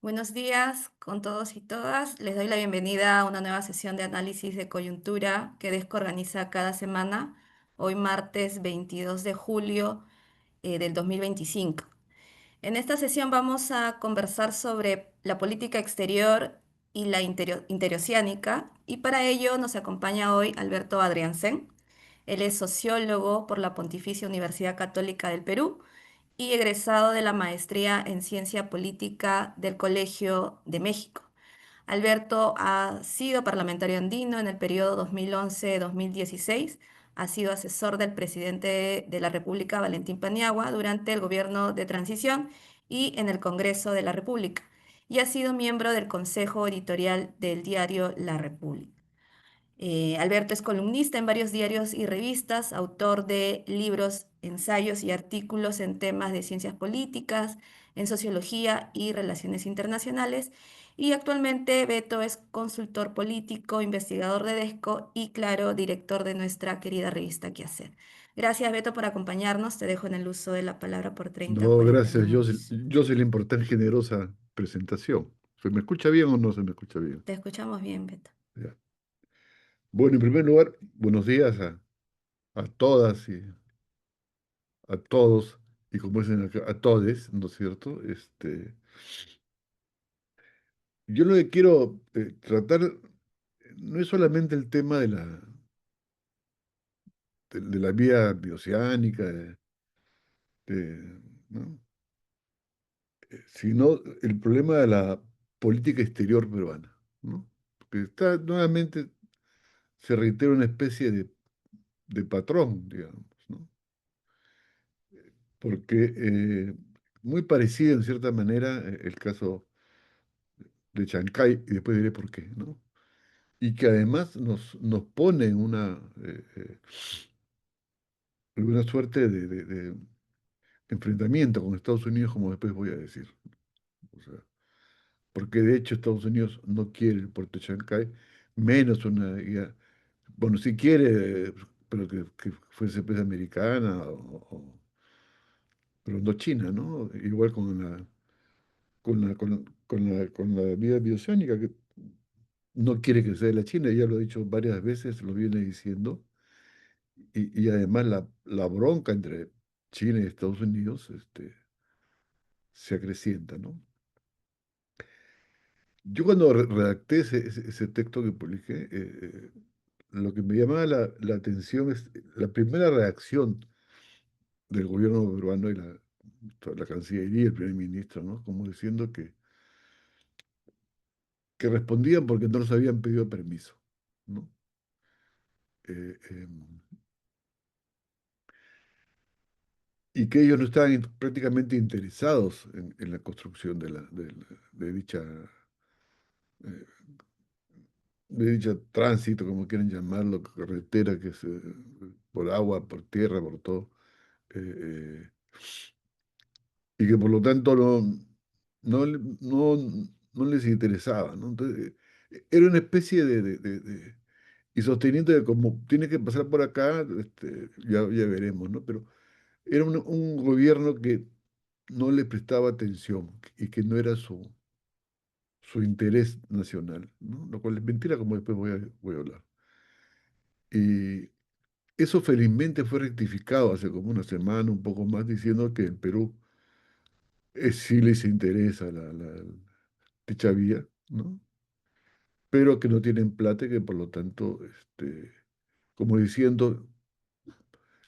Buenos días con todos y todas. Les doy la bienvenida a una nueva sesión de análisis de coyuntura que Desco organiza cada semana, hoy martes 22 de julio del 2025. En esta sesión vamos a conversar sobre la política exterior y la interoceánica, y para ello nos acompaña hoy Alberto Adriansen. Él es sociólogo por la Pontificia Universidad Católica del Perú y egresado de la maestría en Ciencia Política del Colegio de México. Alberto ha sido parlamentario andino en el periodo 2011-2016, ha sido asesor del presidente de la República, Valentín Paniagua, durante el gobierno de transición y en el Congreso de la República, y ha sido miembro del Consejo Editorial del diario La República. Alberto es columnista en varios diarios y revistas, autor de libros, ensayos y artículos en temas de ciencias políticas, en sociología y relaciones internacionales. Y actualmente Beto es consultor político, investigador de DESCO y, claro, director de nuestra querida revista ¿Qué hacer? Gracias, Beto, por acompañarnos. Te dejo en el uso de la palabra por 30 o No, 40 gracias. minutos. Yo soy la importante y generosa presentación. ¿Se me escucha bien o no se me escucha bien? Te escuchamos bien, Beto. Ya. Bueno, en primer lugar, buenos días a todas y a todos, y como dicen acá, a todes, ¿no es cierto? Yo lo que quiero tratar no es solamente el tema de la vía bioceánica, ¿no? Sino el problema de la política exterior peruana, ¿no? Porque está nuevamente se reitera una especie de patrón, digamos, ¿no? Porque muy parecido en cierta manera el caso de Chancay, y después diré por qué, ¿no? Y que además nos pone en una suerte de enfrentamiento con Estados Unidos, como después voy a decir. O sea, porque de hecho Estados Unidos no quiere el puerto de Chancay, menos una guía, bueno, si quiere, pero que fuese pues americana pero no China, ¿no? Igual con la vida bioceánica, que no quiere que sea de la China, ya lo ha dicho varias veces, lo viene diciendo, y además la bronca entre China y Estados Unidos se acrecienta, ¿no? Yo cuando redacté ese texto que publiqué, lo que me llamaba la atención es la primera reacción del gobierno peruano y la Cancillería y el primer ministro, ¿no? Como diciendo que respondían porque no les habían pedido permiso, ¿no? Eh, em, y que ellos no estaban prácticamente interesados en la construcción de eh, dicha tránsito, como quieren llamarlo, carretera, que es por agua, por tierra, por todo, eh, eh, y que por lo tanto no les interesaba, ¿no? Entonces, era una especie y sosteniendo que como tiene que pasar por acá, ya veremos, ¿no? Pero era un gobierno que no le prestaba atención y que no era su interés nacional, ¿no? Lo cual es mentira, como después voy a hablar. Y eso felizmente fue rectificado hace como una semana, un poco más, diciendo que el Perú sí les interesa dicha vía, ¿no? Pero que no tienen plata y que por lo tanto, como diciendo,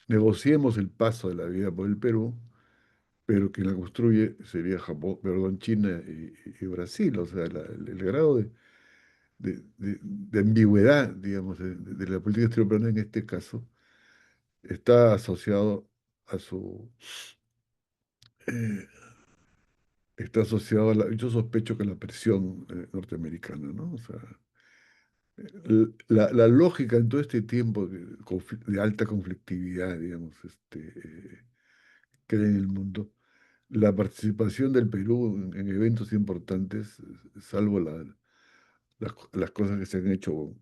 negociemos el paso de la vía por el Perú, pero quien la construye sería Japón, perdón, China y Brasil. O sea, el grado de ambigüedad, digamos, de la política exterior peruana en este caso, está asociado a eh, está asociado yo sospecho que a la presión norteamericana, ¿no? O sea, la lógica en todo este tiempo de alta conflictividad, digamos, que hay en el mundo, la participación del Perú en eventos importantes, salvo las cosas que se han hecho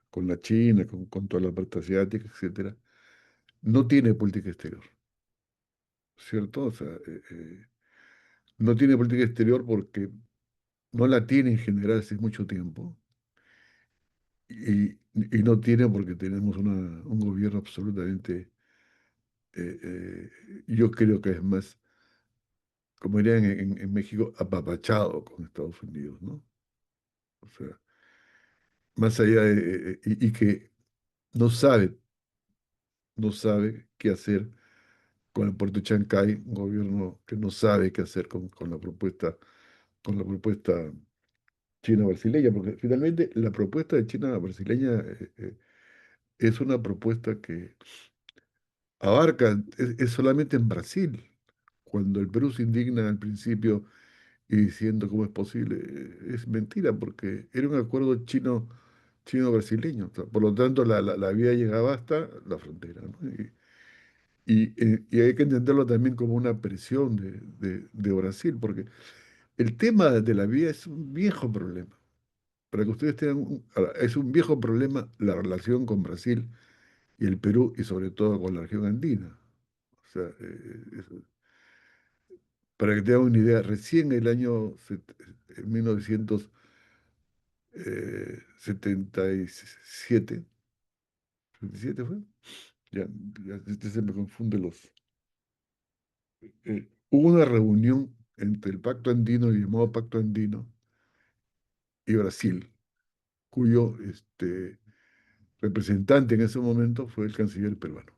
con la China, con toda la parte asiática, etcétera, no tiene política exterior, ¿cierto? O sea, no tiene política exterior porque no la tiene en general hace mucho tiempo y no tiene porque tenemos un gobierno absolutamente, yo creo que es más, como dirían en México, apapachado con Estados Unidos, ¿no? O sea, más allá de, y que no sabe, no sabe qué hacer con el puerto de Chancay, un gobierno que no sabe qué hacer con la propuesta china brasileña, porque finalmente la propuesta de China brasileña es una propuesta que abarca, es solamente en Brasil. Cuando el Perú se indigna al principio y diciendo cómo es posible, es mentira, porque era un acuerdo chino-brasileño. O sea, por lo tanto, la vía llegaba hasta la frontera, ¿no? Y hay que entenderlo también como una presión de Brasil, porque el tema de la vía es un viejo problema. Para que ustedes tengan ahora, es un viejo problema la relación con Brasil y el Perú y sobre todo con la región andina. O sea, para que tengan una idea, recién el año 1977, 77 fue, ya, ya se me confunde hubo una reunión entre el Pacto Andino, el llamado Pacto Andino, y Brasil, cuyo representante en ese momento fue el canciller peruano,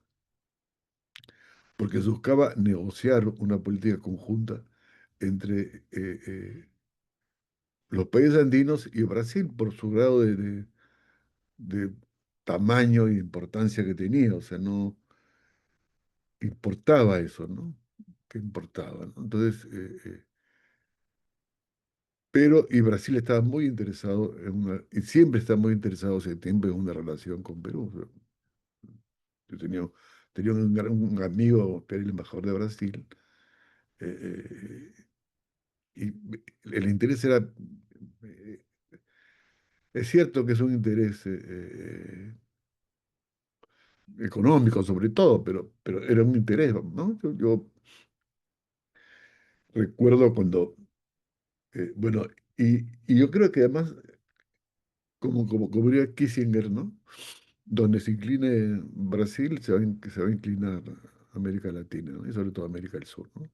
porque se buscaba negociar una política conjunta entre los países andinos y Brasil por su grado de tamaño y importancia que tenía, o sea, no importaba eso, ¿no? Que importaba, ¿no? Entonces, pero, y Brasil estaba muy interesado y siempre está muy interesado hace tiempo en una relación con Perú. O sea, yo tenía un amigo, que era el embajador de Brasil, eh, y el interés era, eh, es cierto que es un interés económico sobre todo, pero era un interés, ¿no? Yo recuerdo cuando, bueno, y yo creo que además, como diría Kissinger, ¿no? Donde se incline Brasil, se va a inclinar América Latina, ¿no? Y sobre todo América del Sur, ¿no?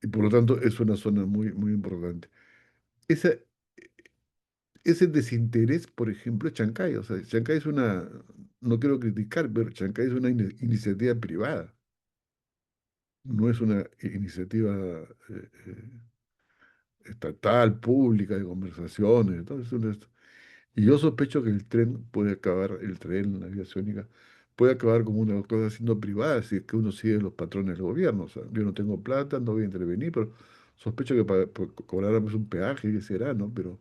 Y por lo tanto es una zona muy, muy importante. Esa, ese desinterés, por ejemplo, es Chancay. O sea, Chancay es una, no quiero criticar, pero Chancay es una iniciativa privada, no es una iniciativa estatal, pública, de conversaciones. Entonces, y yo sospecho que el tren puede acabar, el tren, la vía sónica, puede acabar como una cosa siendo privada si es que uno sigue los patrones del gobierno. O sea, yo no tengo plata, no voy a intervenir, pero sospecho que para, cobráramos un peaje, que será, ¿no? Pero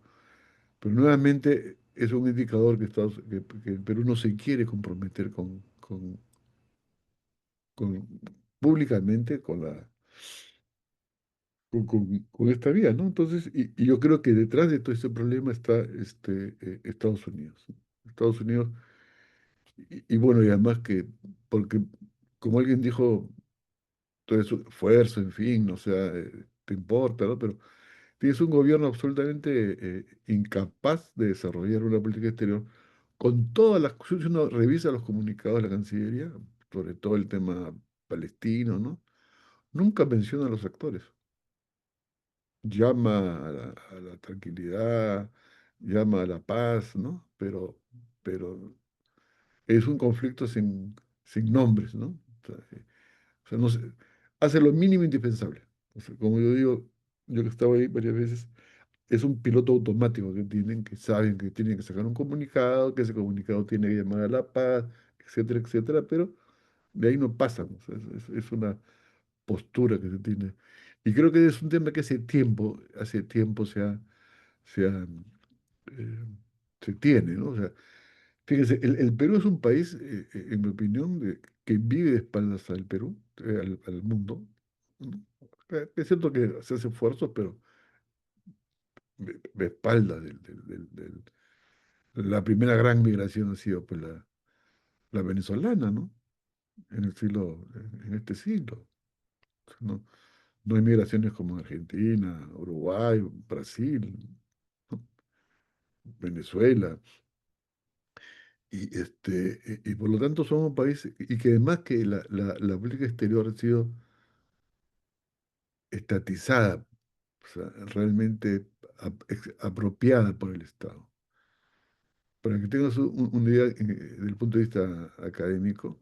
nuevamente es un indicador que el Perú no se quiere comprometer con- públicamente con esta vía, ¿no? Entonces, y yo creo que detrás de todo este problema está Estados Unidos. Estados Unidos, y bueno, y además que, porque como alguien dijo, todo es un esfuerzo, en fin, o sea, te importa, ¿no? Pero tienes un gobierno absolutamente incapaz de desarrollar una política exterior con todas las... Si uno revisa los comunicados de la Cancillería, sobre todo el tema palestino, ¿no? Nunca menciona a los actores. Llama a la tranquilidad, llama a la paz, ¿no? Pero es un conflicto sin nombres, ¿no? O sea, no se- hace lo mínimo indispensable. O sea, como yo digo, yo que estaba ahí varias veces, es un piloto automático que tienen, que saben que tienen que sacar un comunicado, que ese comunicado tiene que llamar a la paz, etcétera, etcétera, pero de ahí no pasan. O sea, es una postura que se tiene. Y creo que es un tema que hace tiempo se, ha, eh, se tiene, ¿no? O sea, fíjense, el Perú es un país, en mi opinión, que vive de espaldas al Perú, al mundo, ¿no? Es cierto que se hace esfuerzos, pero de espaldas la primera gran migración ha sido pues, la venezolana, ¿no? En este siglo, ¿no? No hay migraciones como en Argentina, Uruguay, Brasil, ¿no? Venezuela. Y por lo tanto somos un país, y que además que la política exterior ha sido estatizada, o sea, realmente apropiada por el Estado. Para que tengas una idea desde el punto de vista académico,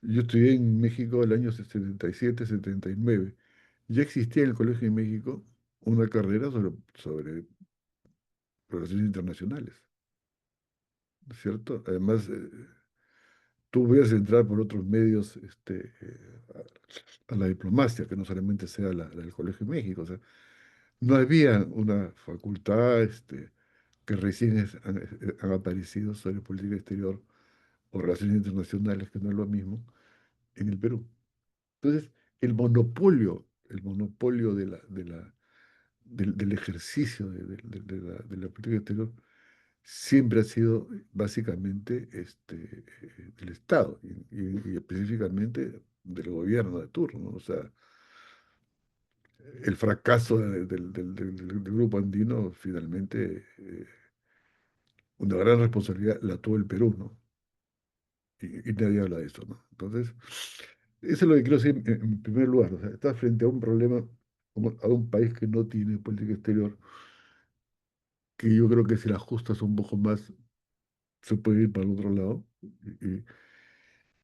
yo estudié en México el año 77, 79. Ya existía en el Colegio de México una carrera sobre relaciones internacionales, ¿no es cierto? Además, tú puedes entrar por otros medios a la diplomacia, que no solamente sea la del Colegio de México. O sea, no había una facultad que recién han aparecido sobre política exterior o relaciones internacionales, que no es lo mismo, en el Perú. Entonces, el monopolio del ejercicio de la política exterior siempre ha sido básicamente del Estado y específicamente del gobierno de turno, ¿no? O sea, el fracaso del grupo andino finalmente, una gran responsabilidad la tuvo el Perú, ¿no? Y nadie habla de eso, ¿no? Entonces, eso es lo que quiero decir en primer lugar. O sea, estás frente a un problema, a un país que no tiene política exterior, que yo creo que si la ajustas un poco más, se puede ir para el otro lado. Y,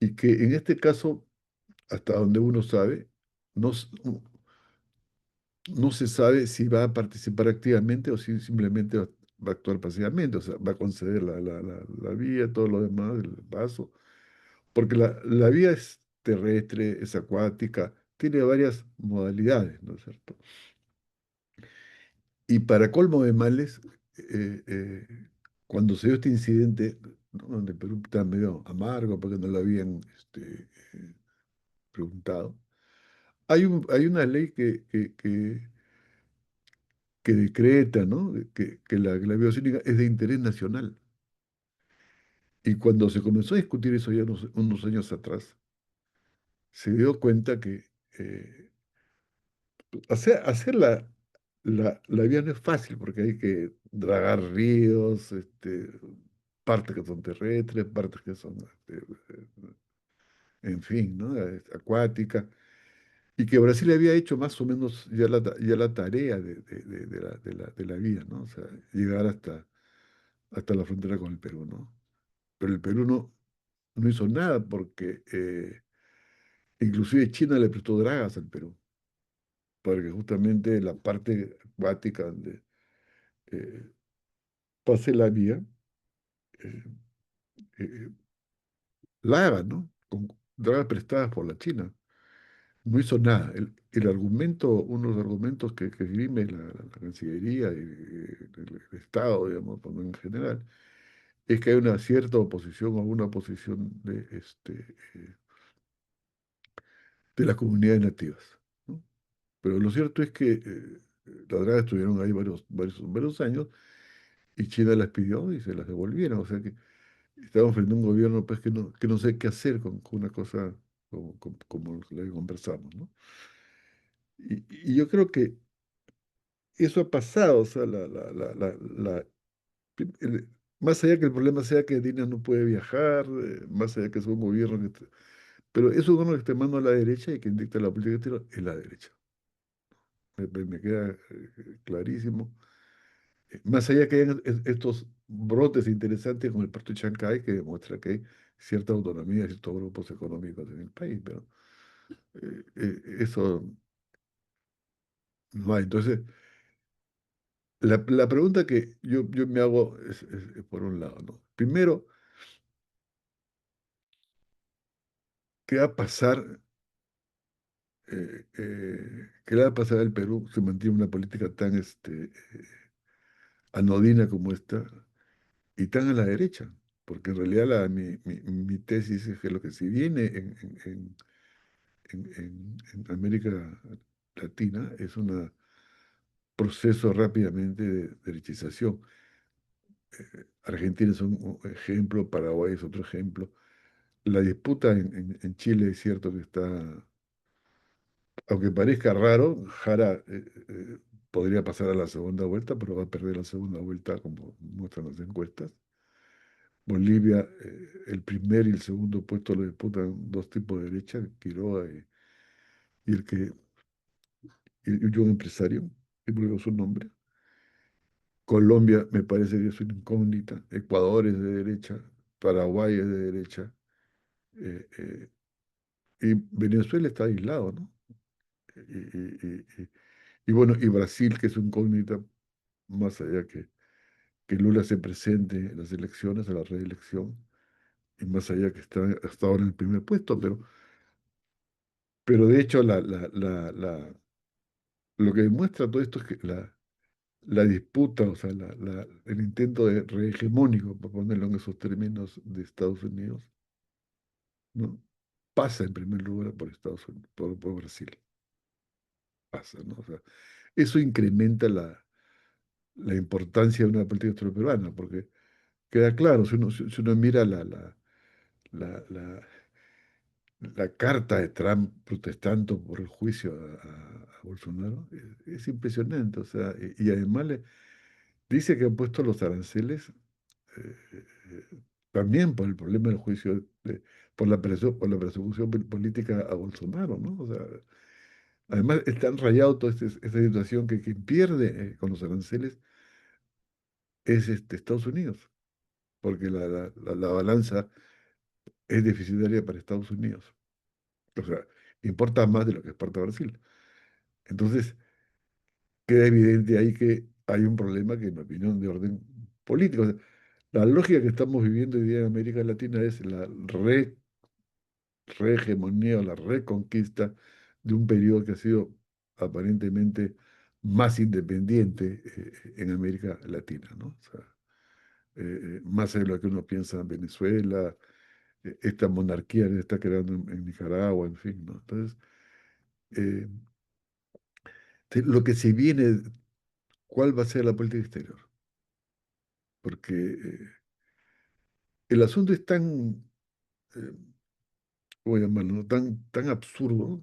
y que en este caso, hasta donde uno sabe, no, no se sabe si va a participar activamente o si simplemente va a actuar pasivamente, o sea, va a conceder la vía, todo lo demás, el paso, porque la vía es terrestre, es acuática, tiene varias modalidades, ¿no es cierto? Y para colmo de males, eh, eh, cuando se dio este incidente, ¿no? Donde Perú está medio amargo porque no lo habían preguntado, hay una ley que decreta, ¿no? Que la biocénica es de interés nacional. Y cuando se comenzó a discutir eso ya unos años atrás, se dio cuenta que hacer la vía no es fácil porque hay que dragar ríos, partes que son terrestres, partes que son, en fin, ¿no? Acuáticas. Y que Brasil había hecho más o menos ya la tarea de la vía, ¿no? O sea, llegar hasta la frontera con el Perú, ¿no? Pero el Perú no hizo nada porque inclusive China le prestó dragas al Perú, para que justamente la parte acuática donde eh, pase la vía, eh, eh, la haga, ¿no? Con dragas prestadas por la China. No hizo nada. El argumento, uno de los argumentos que esgrime la Cancillería y el Estado, digamos, en general, es que hay una cierta oposición o alguna oposición de las comunidades nativas, ¿no? Pero lo cierto es que las dragas estuvieron ahí varios años y China las pidió y se las devolvieron. O sea que estamos frente a un gobierno pues, que no sé qué hacer con una cosa como la que conversamos, ¿no? Y yo creo que eso ha pasado. O sea, el- más allá que el problema sea que Dina no puede viajar, más allá que es un gobierno pero es un gobierno que está en mano a la derecha y quien dicta la política exterior es la derecha. Me queda clarísimo. Más allá que hayan estos brotes interesantes como el Pacto de Chancay, que demuestra que hay cierta autonomía, ciertos grupos económicos en el país, pero eso no hay. Entonces, la pregunta que yo me hago es por un lado, ¿no? Primero, ¿qué va a pasar? ¿Qué le va a pasar al Perú si mantiene una política tan anodina como esta y tan a la derecha? Porque en realidad mi tesis es que lo que si viene en América Latina es un proceso rápidamente de derechización. Argentina es un ejemplo, Paraguay es otro ejemplo. La disputa en Chile es cierto que está aunque parezca raro, Jara podría pasar a la segunda vuelta, pero va a perder la segunda vuelta, como muestran las encuestas. Bolivia, el primer y el segundo puesto lo disputan dos tipos de derecha, Quiroga y el que y un empresario, y luego su nombre. Colombia me parece que es una incógnita. Ecuador es de derecha, Paraguay es de derecha, eh, eh, y Venezuela está aislado, ¿no? Y bueno, y Brasil, que es una incógnita, más allá que Lula se presente en las elecciones, a la reelección, y más allá que está hasta ahora en el primer puesto, pero de hecho lo que demuestra todo esto es que la disputa, o sea, el intento de rehegemónico, por ponerlo en esos términos, de Estados Unidos, ¿no? Pasa en primer lugar por Estados Unidos, por Brasil, pasa, ¿no? O sea, eso incrementa la importancia de una política exterior peruana, porque queda claro, si uno mira la, la, la carta de Trump protestando por el juicio a Bolsonaro, es impresionante, o sea, y además dice que ha puesto los aranceles eh, también por el problema del juicio, por la persecución política a Bolsonaro, ¿no? O sea, además está enrayado toda esta situación que quien pierde con los aranceles es Estados Unidos, porque la balanza es deficitaria para Estados Unidos. O sea, importa más de lo que exporta Brasil. Entonces, queda evidente ahí que hay un problema que, en mi opinión, de orden político. O sea, la lógica que estamos viviendo hoy día en América Latina es la rehegemonía o la reconquista de un periodo que ha sido aparentemente más independiente en América Latina, ¿no? O sea, más de lo que uno piensa en Venezuela, esta monarquía que se está creando en Nicaragua, en fin, ¿no? Entonces, eh, lo que se viene, ¿cuál va a ser la política exterior? Porque el asunto es tan, eh, ¿cómo llamarlo? ¿No? Tan absurdo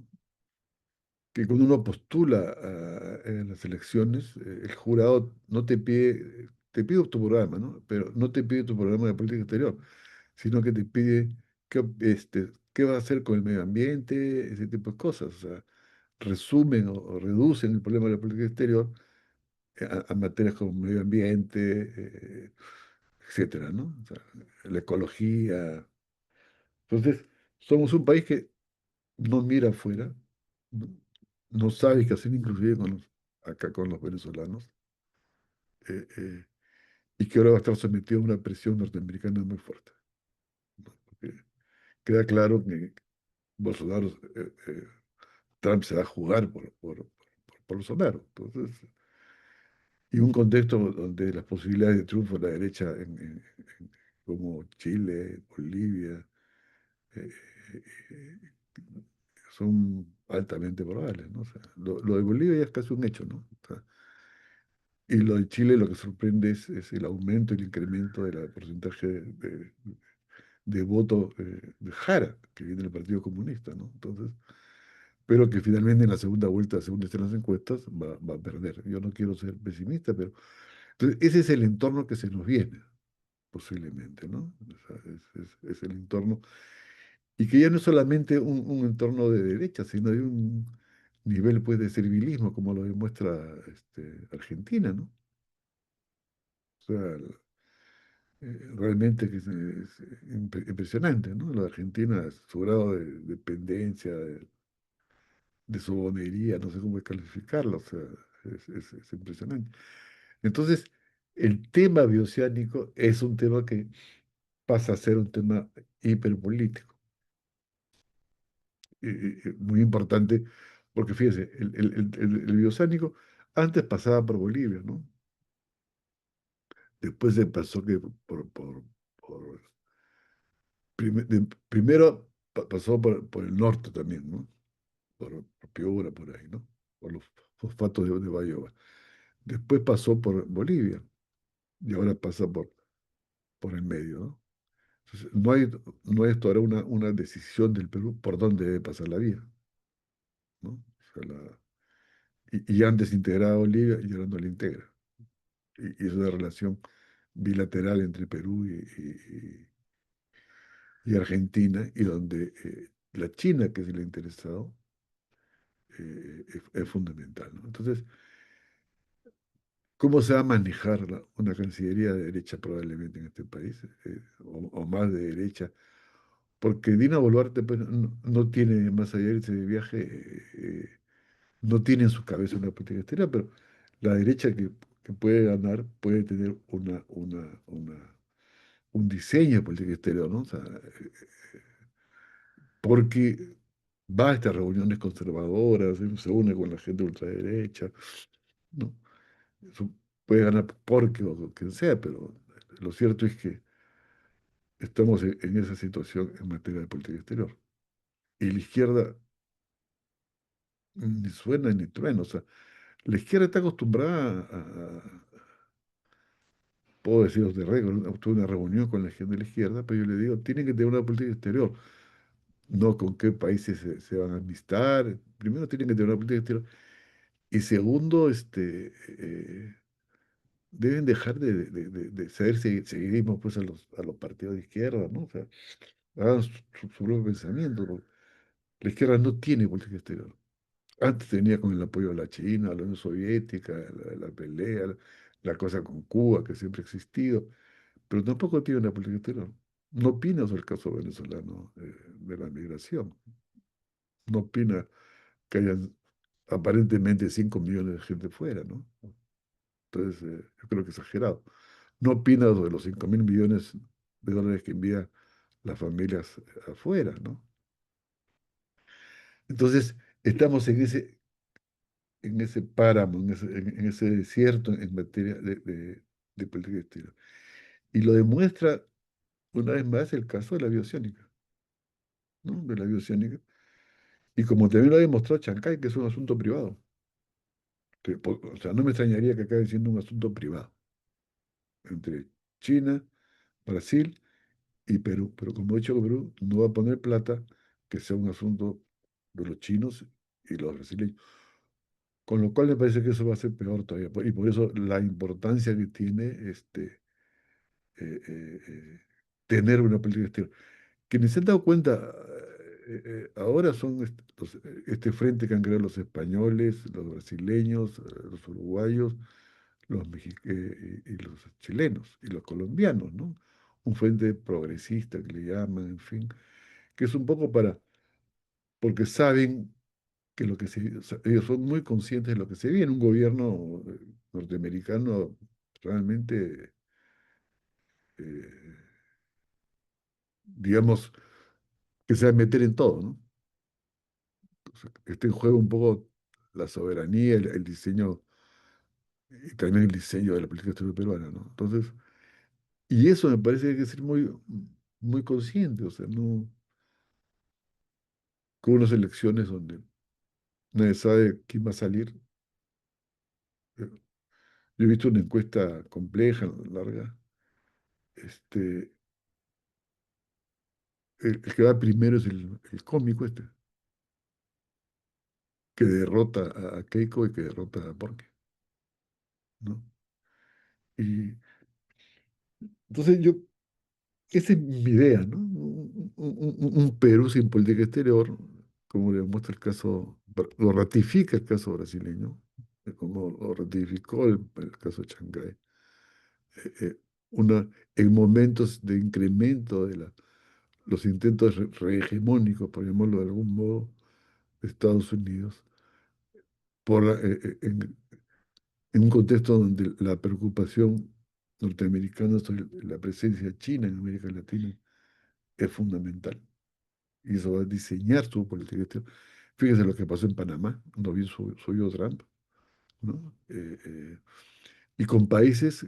que cuando uno postula en las elecciones, el jurado no te pide tu programa, ¿no? Pero no te pide tu programa de política exterior, sino que te pide qué va a hacer con el medio ambiente, ese tipo de cosas. O sea, resumen o reducen el problema de la política exterior a materias como medio ambiente, etcétera, ¿no? O sea, la ecología. Entonces, somos un país que no mira afuera, no, no sabe qué hacer inclusive acá con los venezolanos, eh, eh, y que ahora va a estar sometido a una presión norteamericana muy fuerte, ¿no? Porque queda claro que Bolsonaro, Trump se va a jugar por Bolsonaro. Entonces, y un contexto donde las posibilidades de triunfo de la derecha como Chile, Bolivia, eh, eh, son altamente probables, ¿no? O sea, lo de Bolivia ya es casi un hecho, ¿no? O sea, y lo de Chile lo que sorprende es el aumento, el incremento del porcentaje de voto de Jara, que viene del Partido Comunista, ¿no? Entonces, pero que finalmente en la segunda vuelta, según estén las encuestas, va a perder. Yo no quiero ser pesimista, pero entonces, ese es el entorno que se nos viene, posiblemente, ¿no? O sea, es el entorno, y que ya no es solamente un entorno de derecha, sino de un nivel, pues, de servilismo, como lo demuestra Argentina, ¿no? O sea, realmente que es impresionante, ¿no? La Argentina, su grado de dependencia, de soberanía, no sé cómo calificarlo, o sea, es impresionante. Entonces, el tema bioceánico es un tema que pasa a ser un tema hiperpolítico, muy importante, porque fíjese, el bioceánico antes pasaba por Bolivia, ¿no? Después se pasó que por primero pasó por el norte también, ¿no? Por Piura, por ahí, ¿no? Por los fosfatos de Bayóvar. Después pasó por Bolivia y ahora pasa por el medio, ¿no? Entonces, no hay todavía una decisión del Perú por dónde debe pasar la vía, ¿no? sea, y han desintegrado a Bolivia y ahora no la integra. Y es una relación bilateral entre Perú y Argentina, y donde la China, que se le ha interesado, es fundamental, ¿no? Entonces, ¿cómo se va a manejar una cancillería de derecha probablemente en este país? O más de derecha. Porque Dina Boluarte pues, no tiene, más allá de irse de viaje, no tiene en su cabeza una política exterior, pero la derecha que puede ganar puede tener un diseño de política exterior, ¿no? O sea, porque va a estas reuniones conservadoras, se une con la gente de ultraderecha, ¿no? Eso puede ganar porque o quien sea, pero lo cierto es que estamos en esa situación en materia de política exterior. Y la izquierda ni suena ni truena, o sea, la izquierda está acostumbrada puedo deciros de récord, tuve una reunión con la gente de la izquierda, pero yo le digo, tienen que tener una política exterior, no con qué países se van a amistar, primero tienen que tener una política exterior, y segundo, deben dejar de ceder seguidismo pues, a los partidos de izquierda, ¿no? O sea, hagan su propio pensamiento, porque la izquierda no tiene política exterior. Antes tenía con el apoyo a la China, a la Unión Soviética, la pelea, la cosa con Cuba, que siempre ha existido, pero tampoco tiene una política exterior. No opina sobre el caso venezolano de la migración. No opina que hayan aparentemente 5 millones de gente fuera, ¿no? Entonces, yo creo que exagerado. No opina sobre los 5.000 millones de dólares que envía las familias afuera, ¿no? Entonces, estamos en ese páramo, en ese desierto en materia de política exterior. Y lo demuestra una vez más el caso de la biociónica, ¿no? De la biociónica. Y como también lo ha demostrado Chancay, que es un asunto privado. O sea, no me extrañaría que acabe siendo un asunto privado entre China, Brasil y Perú. Pero como he dicho, Perú no va a poner plata que sea un asunto de los chinos y los brasileños. Con lo cual me parece que eso va a ser peor todavía. Y por eso la importancia que tiene tener una política exterior. Quienes se han dado cuenta ahora son este frente que han creado los españoles, los brasileños, los uruguayos, y los chilenos y los colombianos, ¿no? Un frente progresista que le llaman, en fin, que es un poco porque saben que o sea, ellos son muy conscientes de lo que se viene. Un gobierno norteamericano realmente, eh, digamos, que se va a meter en todo, ¿no? O sea, está en juego un poco la soberanía, el diseño, y también el diseño de la política exterior peruana, ¿no? Entonces, y eso me parece que hay que ser muy consciente, o sea, no, con unas elecciones donde nadie sabe quién va a salir. Yo he visto una encuesta compleja, larga, este, el que va primero es el cómico que derrota a Keiko y que derrota a Borges, ¿no? Y entonces esa es mi idea, ¿no? Un Perú sin política exterior, como le muestra el caso, lo ratifica el caso brasileño, como lo ratificó el caso de Shanghái. Eh, una, en momentos de incremento de los intentos rehegemónicos, por llamarlo de algún modo, de Estados Unidos, en un contexto donde la preocupación norteamericana sobre la presencia china en América Latina es fundamental. Y eso va a diseñar su política exterior. Fíjese lo que pasó en Panamá, cuando bien subió Trump, ¿no? Y con países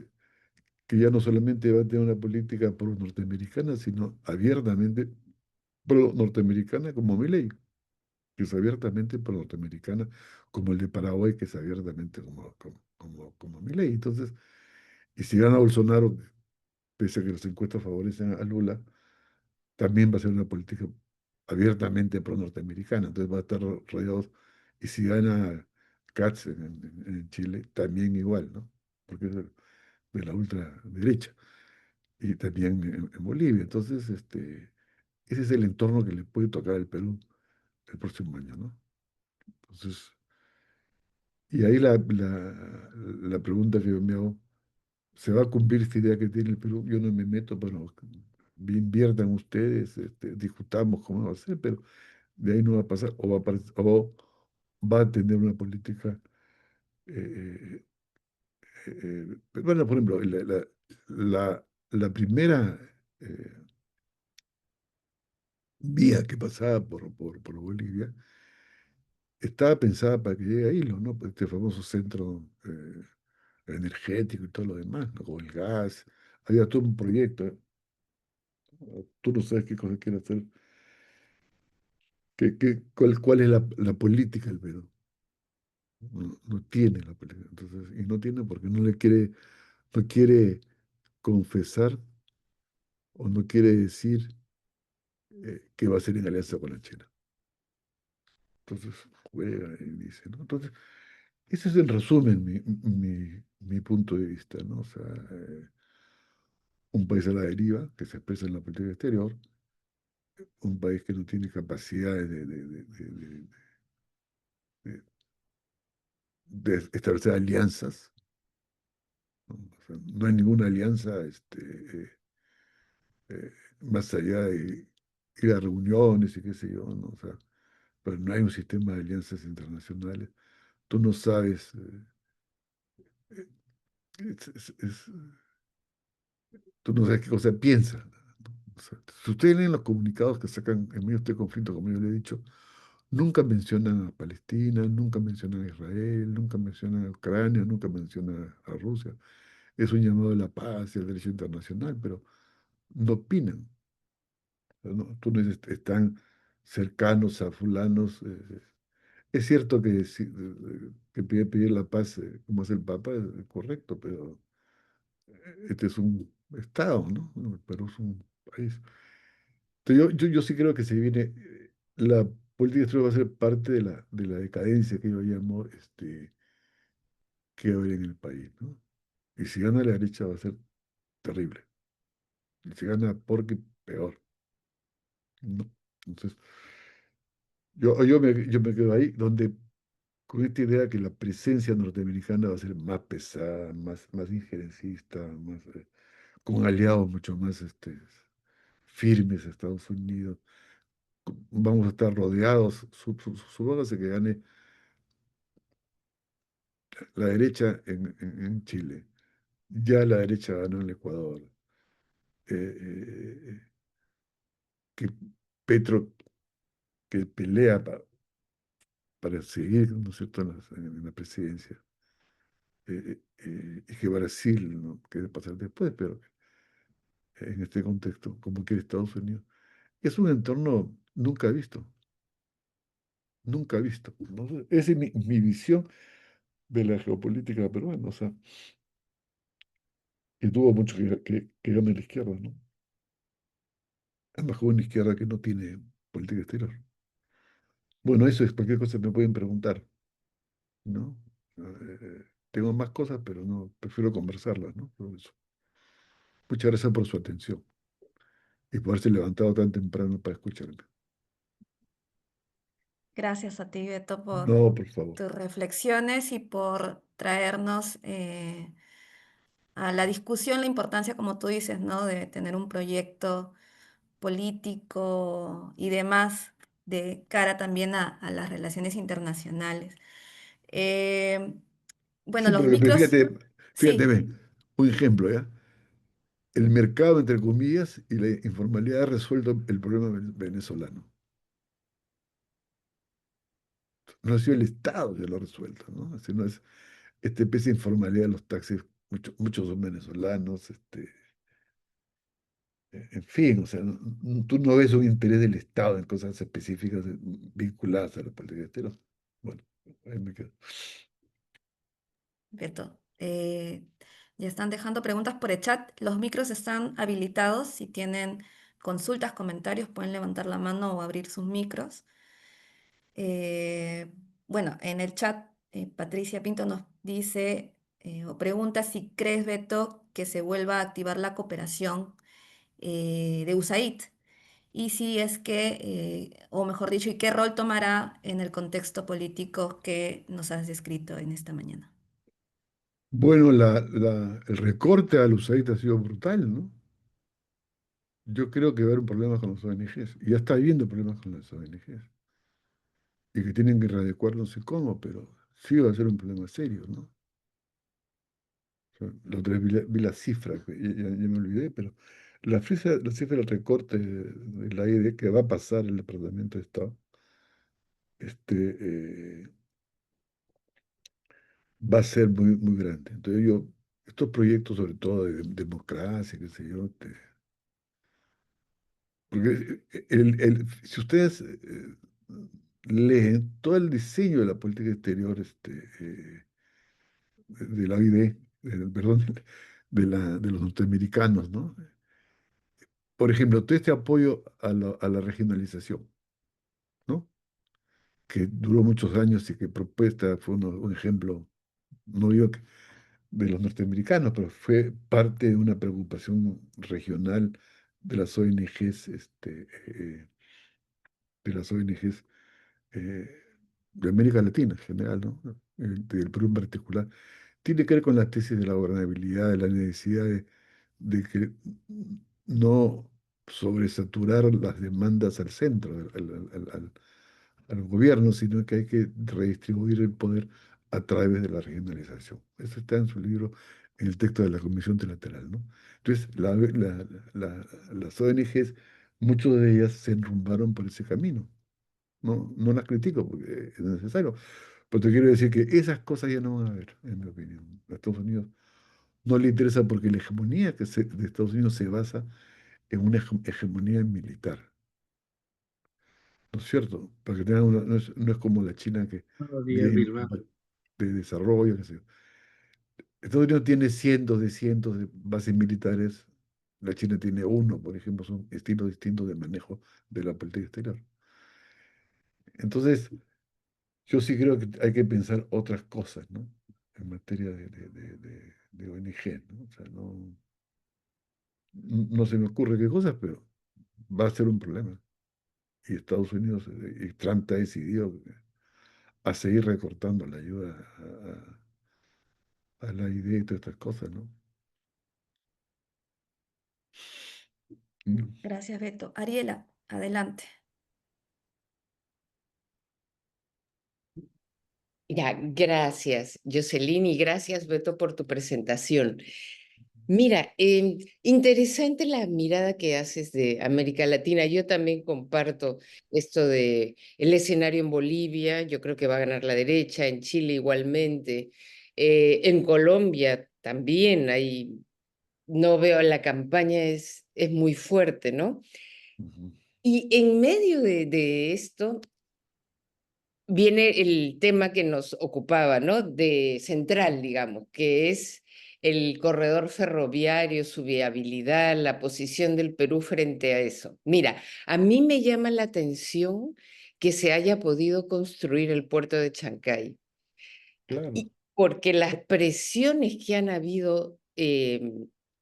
que ya no solamente van a tener una política pro-norteamericana, sino abiertamente pro-norteamericana como Milei, que es abiertamente pro-norteamericana, como el de Paraguay, que es abiertamente como Milei. Entonces, y si gana Bolsonaro, pese a que las encuestas favorecen a Lula, también va a ser una política abiertamente pro-norteamericana. Entonces va a estar rodeados Y si gana Katz en Chile, también igual, ¿no? Porque es de la ultraderecha. Y también en Bolivia. Entonces, ese es el entorno que le puede tocar al Perú el próximo año, ¿no? Entonces, y ahí la pregunta que yo me hago, ¿se va a cumplir esta idea que tiene el Perú? Yo no me meto, bueno, inviertan ustedes, discutamos cómo va a ser, pero de ahí no va a pasar, o va a tener una política, eh, bueno, por ejemplo, la primera vía que pasaba por Bolivia estaba pensada para que llegue a Hilo, ¿no? Pues este famoso centro energético y todo lo demás, ¿no? Con el gas. Había todo un proyecto. Tú no sabes qué cosa quiere hacer, cuál es la política del Perú. No, no tiene la política. Entonces, y no tiene porque no quiere confesar o no quiere decir que va a ser en alianza con la China. Entonces, juega y dice, ¿no? Entonces, ese es en resumen mi punto de vista, ¿no? O sea, un país a la deriva que se expresa en la política exterior, un país que no tiene capacidades de- de establecer alianzas, ¿no? O sea, no hay ninguna alianza eh, más allá de ir a reuniones y qué sé yo, ¿no? O sea, pero no hay un sistema de alianzas internacionales. Tú no sabes, eh, es, tú no sabes qué cosa piensa. O sea, si ustedes leen los comunicados que sacan en medio de este conflicto, como yo le he dicho, nunca mencionan a Palestina, nunca mencionan a Israel, nunca mencionan a Ucrania, nunca mencionan a Rusia. Es un llamado a la paz y al derecho internacional, pero no opinan. ¿No? Tú no dices, están cercanos a fulanos. Es cierto que, que pedir la paz, como hace el Papa, es correcto, pero este es un Estado, ¿no? No, el Perú es un país. Entonces, yo sí creo que se viene, la política exterior va a ser parte de la decadencia que yo llamo, que va a haber en el país, ¿no? Y si gana la derecha va a ser terrible. Y si gana porque peor, ¿no? Entonces, yo me quedo ahí, donde con esta idea que la presencia norteamericana va a ser más pesada, más injerencista, con aliados mucho más firmes a Estados Unidos. Vamos a estar rodeados, supóngase que gane la derecha en Chile. Ya la derecha ganó en el Ecuador. Eh, que Petro, que pelea para seguir, ¿no es cierto?, en la presidencia. Y que Brasil no quiere pasar después, pero en este contexto, como quiere Estados Unidos. Es un entorno nunca visto. ¿No? Esa es mi visión de la geopolítica peruana, o sea, y tuvo mucho que gane la izquierda, ¿no? Además, con una izquierda que no tiene política exterior. Bueno, eso es cualquier cosa que me pueden preguntar, ¿no? Tengo más cosas, pero no, prefiero conversarlas, ¿no? Por eso. Muchas gracias por su atención y por haberse levantado tan temprano para escucharme. Gracias a ti, Beto, por No, por favor. tus reflexiones y por traernos a la discusión la importancia, como tú dices, ¿no? De tener un proyecto político y demás de cara también a las relaciones internacionales. Eh, bueno, Sí, los porque micros, fíjate, sí, ve, un ejemplo, ¿ya? El mercado, entre comillas, y la informalidad ha resuelto el problema venezolano. No ha sido el Estado que lo ha resuelto, ¿no? Sino es esta especie de informalidad de los taxis, muchos son venezolanos, en fin, o sea, tú no ves un interés del Estado en cosas específicas vinculadas a la política exterior. Bueno, ahí me quedo. Beto, ya están dejando preguntas por el chat. Los micros están habilitados. Si tienen consultas, comentarios, pueden levantar la mano o abrir sus micros. Eh, Bueno, en el chat, Patricia Pinto nos dice o pregunta si crees, Beto, que se vuelva a activar la cooperación de USAID y si es que, o mejor dicho, y qué rol tomará en el contexto político que nos has descrito en esta mañana. Bueno, el recorte al USAID ha sido brutal, ¿no? Yo creo que va a haber un problema con los ONGs, y ya está habiendo problemas con las ONGs, y que tienen que readecuar no sé cómo, pero sí va a ser un problema serio, ¿no? O sea, la otra vez vi la cifra, que ya me olvidé, pero la cifra del recorte de la ID que va a pasar el Departamento de Estado, este, va a ser muy, muy grande. Entonces estos proyectos, sobre todo de democracia, qué sé yo, porque si ustedes leen todo el diseño de la política exterior de la OID, perdón, de los norteamericanos, ¿no? Por ejemplo, todo este apoyo a la regionalización, ¿no? Que duró muchos años y que propuesta fue un ejemplo, no digo que de los norteamericanos, pero fue parte de una preocupación regional de las ONGs, de las ONGs eh, de América Latina en general, ¿no? Del Perú en particular, tiene que ver con la tesis de la gobernabilidad, de la necesidad de que no sobresaturar las demandas al centro, al gobierno, sino que hay que redistribuir el poder a través de la regionalización. Eso está en su libro, en el texto de la Comisión Trilateral, ¿no? Entonces, las ONGs, muchas de ellas se enrumbaron por ese camino. No, no las critico porque es necesario, pero te quiero decir que esas cosas ya no van a haber, en mi opinión. A Estados Unidos no le interesa porque la hegemonía de Estados Unidos se basa en una hegemonía militar, ¿no es cierto? Para que tengan no es como la China que Buenos días, viene Vilma. de desarrollo, qué sé yo. Estados Unidos tiene cientos de bases militares, la China tiene uno, por ejemplo, son estilos distintos de manejo de la política exterior. Entonces, yo sí creo que hay que pensar otras cosas, ¿no? En materia de ONG, ¿no? O sea, no se me ocurre qué cosas, pero va a ser un problema. Y Estados Unidos y Trump está decidido a seguir recortando la ayuda a la idea y todas estas cosas, ¿no? Mm. Gracias, Beto. Ariela, adelante. Ya, gracias, Jocelyn, y gracias, Beto, por tu presentación. Mira, interesante la mirada que haces de América Latina. Yo también comparto esto de el escenario en Bolivia. Yo creo que va a ganar la derecha, en Chile igualmente, en Colombia también. Ahí no veo la campaña es muy fuerte, ¿no? Ujú. Y en medio de esto viene el tema que nos ocupaba, ¿no? De central, digamos, que es el corredor ferroviario, su viabilidad, la posición del Perú frente a eso. Mira, a mí me llama la atención que se haya podido construir el puerto de Chancay. Claro, Y porque las presiones que han habido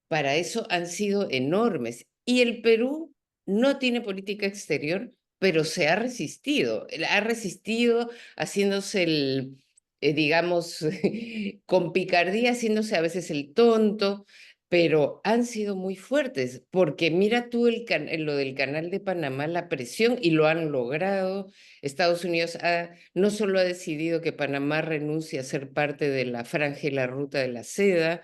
para eso han sido enormes. Y el Perú no tiene política exterior, pero se ha resistido. Él ha resistido haciéndose digamos, con picardía, haciéndose a veces el tonto, pero han sido muy fuertes, porque mira tú lo del canal de Panamá, la presión, y lo han logrado. Estados Unidos no solo ha decidido que Panamá renuncie a ser parte de la franja y la ruta de la seda,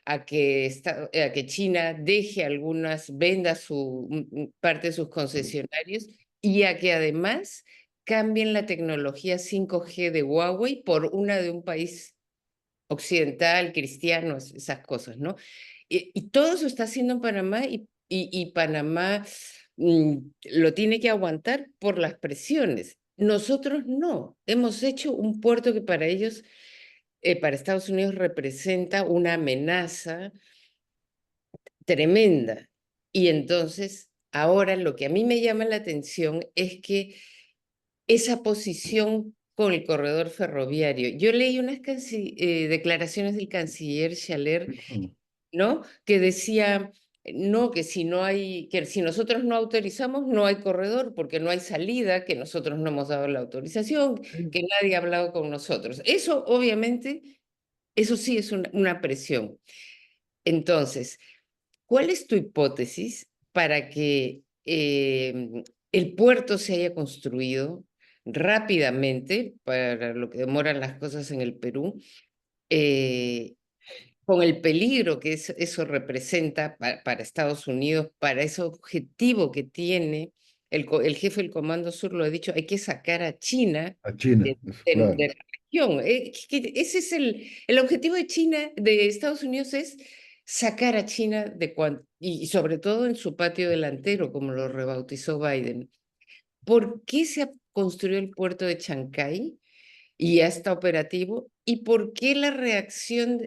a que China deje algunas, venda parte de sus concesionarios y a que además cambien la tecnología 5G de Huawei por una de un país occidental, cristiano, esas cosas, ¿no? Y todo eso está haciendo en Panamá y Panamá lo tiene que aguantar por las presiones. Nosotros no. Hemos hecho un puerto que para ellos, para Estados Unidos, representa una amenaza tremenda. Y entonces, ahora lo que a mí me llama la atención es que esa posición con el corredor ferroviario. Yo leí unas declaraciones del canciller Schaller, Mm. ¿no? Que decía, no, que si no hay, que si nosotros no autorizamos, no hay corredor, porque no hay salida, que nosotros no hemos dado la autorización, Sí. que nadie ha hablado con nosotros. Eso, obviamente, eso sí es una presión. Entonces, ¿cuál es tu hipótesis para que el puerto se haya construido rápidamente, para lo que demoran las cosas en el Perú, eh, con el peligro que eso representa para Estados Unidos, para ese objetivo que tiene el jefe del Comando Sur, lo ha dicho, hay que sacar a China A China, de, eso, de claro. la región. Ese es el objetivo de China, de Estados Unidos, es sacar a China y sobre todo en su patio delantero, como lo rebautizó Biden. ¿Por qué se construyó el puerto de Chancay y ya está operativo? ¿Y por qué la reacción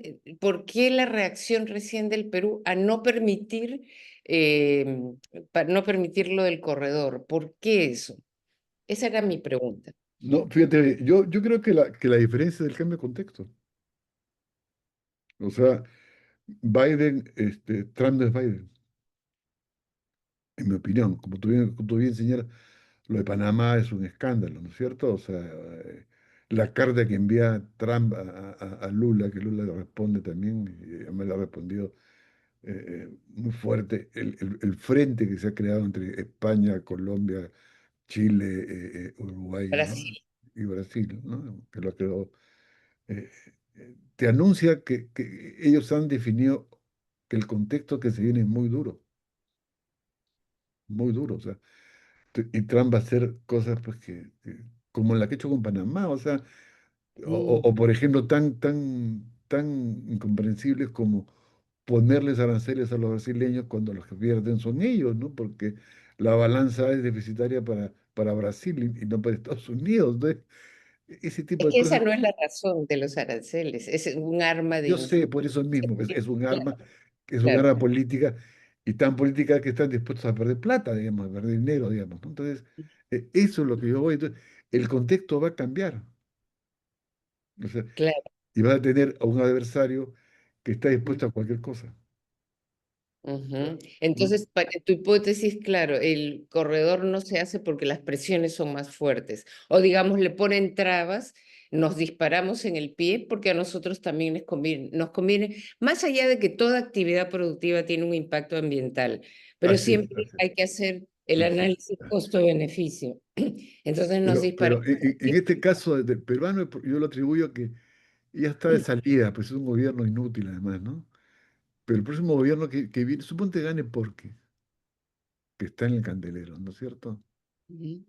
recién del Perú a no permitir, para no permitir lo del corredor? ¿Por qué eso? Esa era mi pregunta. No, fíjate, yo creo que la diferencia es el cambio de contexto. O sea, Biden, Trump no es Biden, en mi opinión. Como tú bien señalas, lo de Panamá es un escándalo, ¿no es cierto? O sea, la carta que envía Trump a Lula, que Lula le responde también, y además le ha respondido muy fuerte, el frente que se ha creado entre España, Colombia, Chile, Uruguay, ¿no? Brasil. Y Brasil, ¿no? Que lo ha creado, eh, te anuncia que ellos han definido que el contexto que se viene es muy duro, muy duro. O sea, y Trump va a hacer cosas pues, como la que ha hecho con Panamá, o sea, o, Mm. por ejemplo, tan incomprensibles como ponerles aranceles a los brasileños cuando los que pierden son ellos, ¿no? Porque la balanza es deficitaria para Brasil y no para Estados Unidos. Entonces, ese tipo Es de que esa cosas, no es la razón de los aranceles, es un arma de yo sé, influencia. por eso mismo, pues, Claro, es un claro. arma política y tan política que están dispuestos a perder plata, digamos, a perder dinero, digamos, ¿no? Entonces, eso es lo que yo voy. Entonces, el contexto va a cambiar. O sea, Claro. y vas a tener a un adversario que está Mm. dispuesto a cualquier cosa, Ujú. ¿no? Entonces, tu hipótesis, claro, el corredor no se hace porque las presiones son más fuertes. O digamos, le ponen trabas, nos disparamos en el pie porque a nosotros también nos conviene, más allá de que toda actividad productiva tiene un impacto ambiental, pero Así es, siempre así es, hay que hacer el así es. análisis costo-beneficio. Entonces nos Pero disparamos. en este caso del peruano, yo lo atribuyo a que ya está de salida, pues es un gobierno inútil además, ¿no? Pero el próximo gobierno que viene, suponte gane porque, que está en el candelero, ¿no es cierto? Ujú.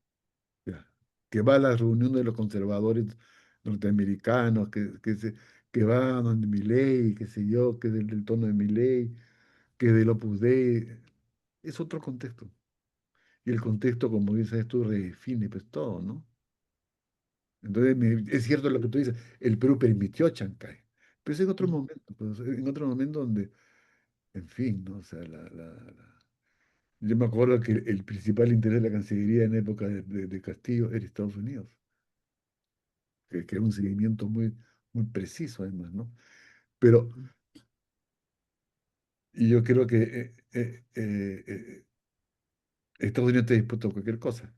Ya. Que va a las reuniones de los conservadores norteamericanos, que va donde Milei, qué sé yo, que del tono de Milei, que del Opus Dei, es otro contexto. Y el contexto, como dices tú, redefine pues todo, ¿no? Entonces, es cierto lo que tú dices, el Perú permitió Chancay, pero es en otro momento, pues, en otro momento donde, en fin, ¿no? O sea, yo me acuerdo que el principal interés de la Cancillería en época de Castillo era Estados Unidos, que era un seguimiento muy preciso además, ¿no? Pero y yo creo que Estados Unidos está dispuesto a cualquier cosa.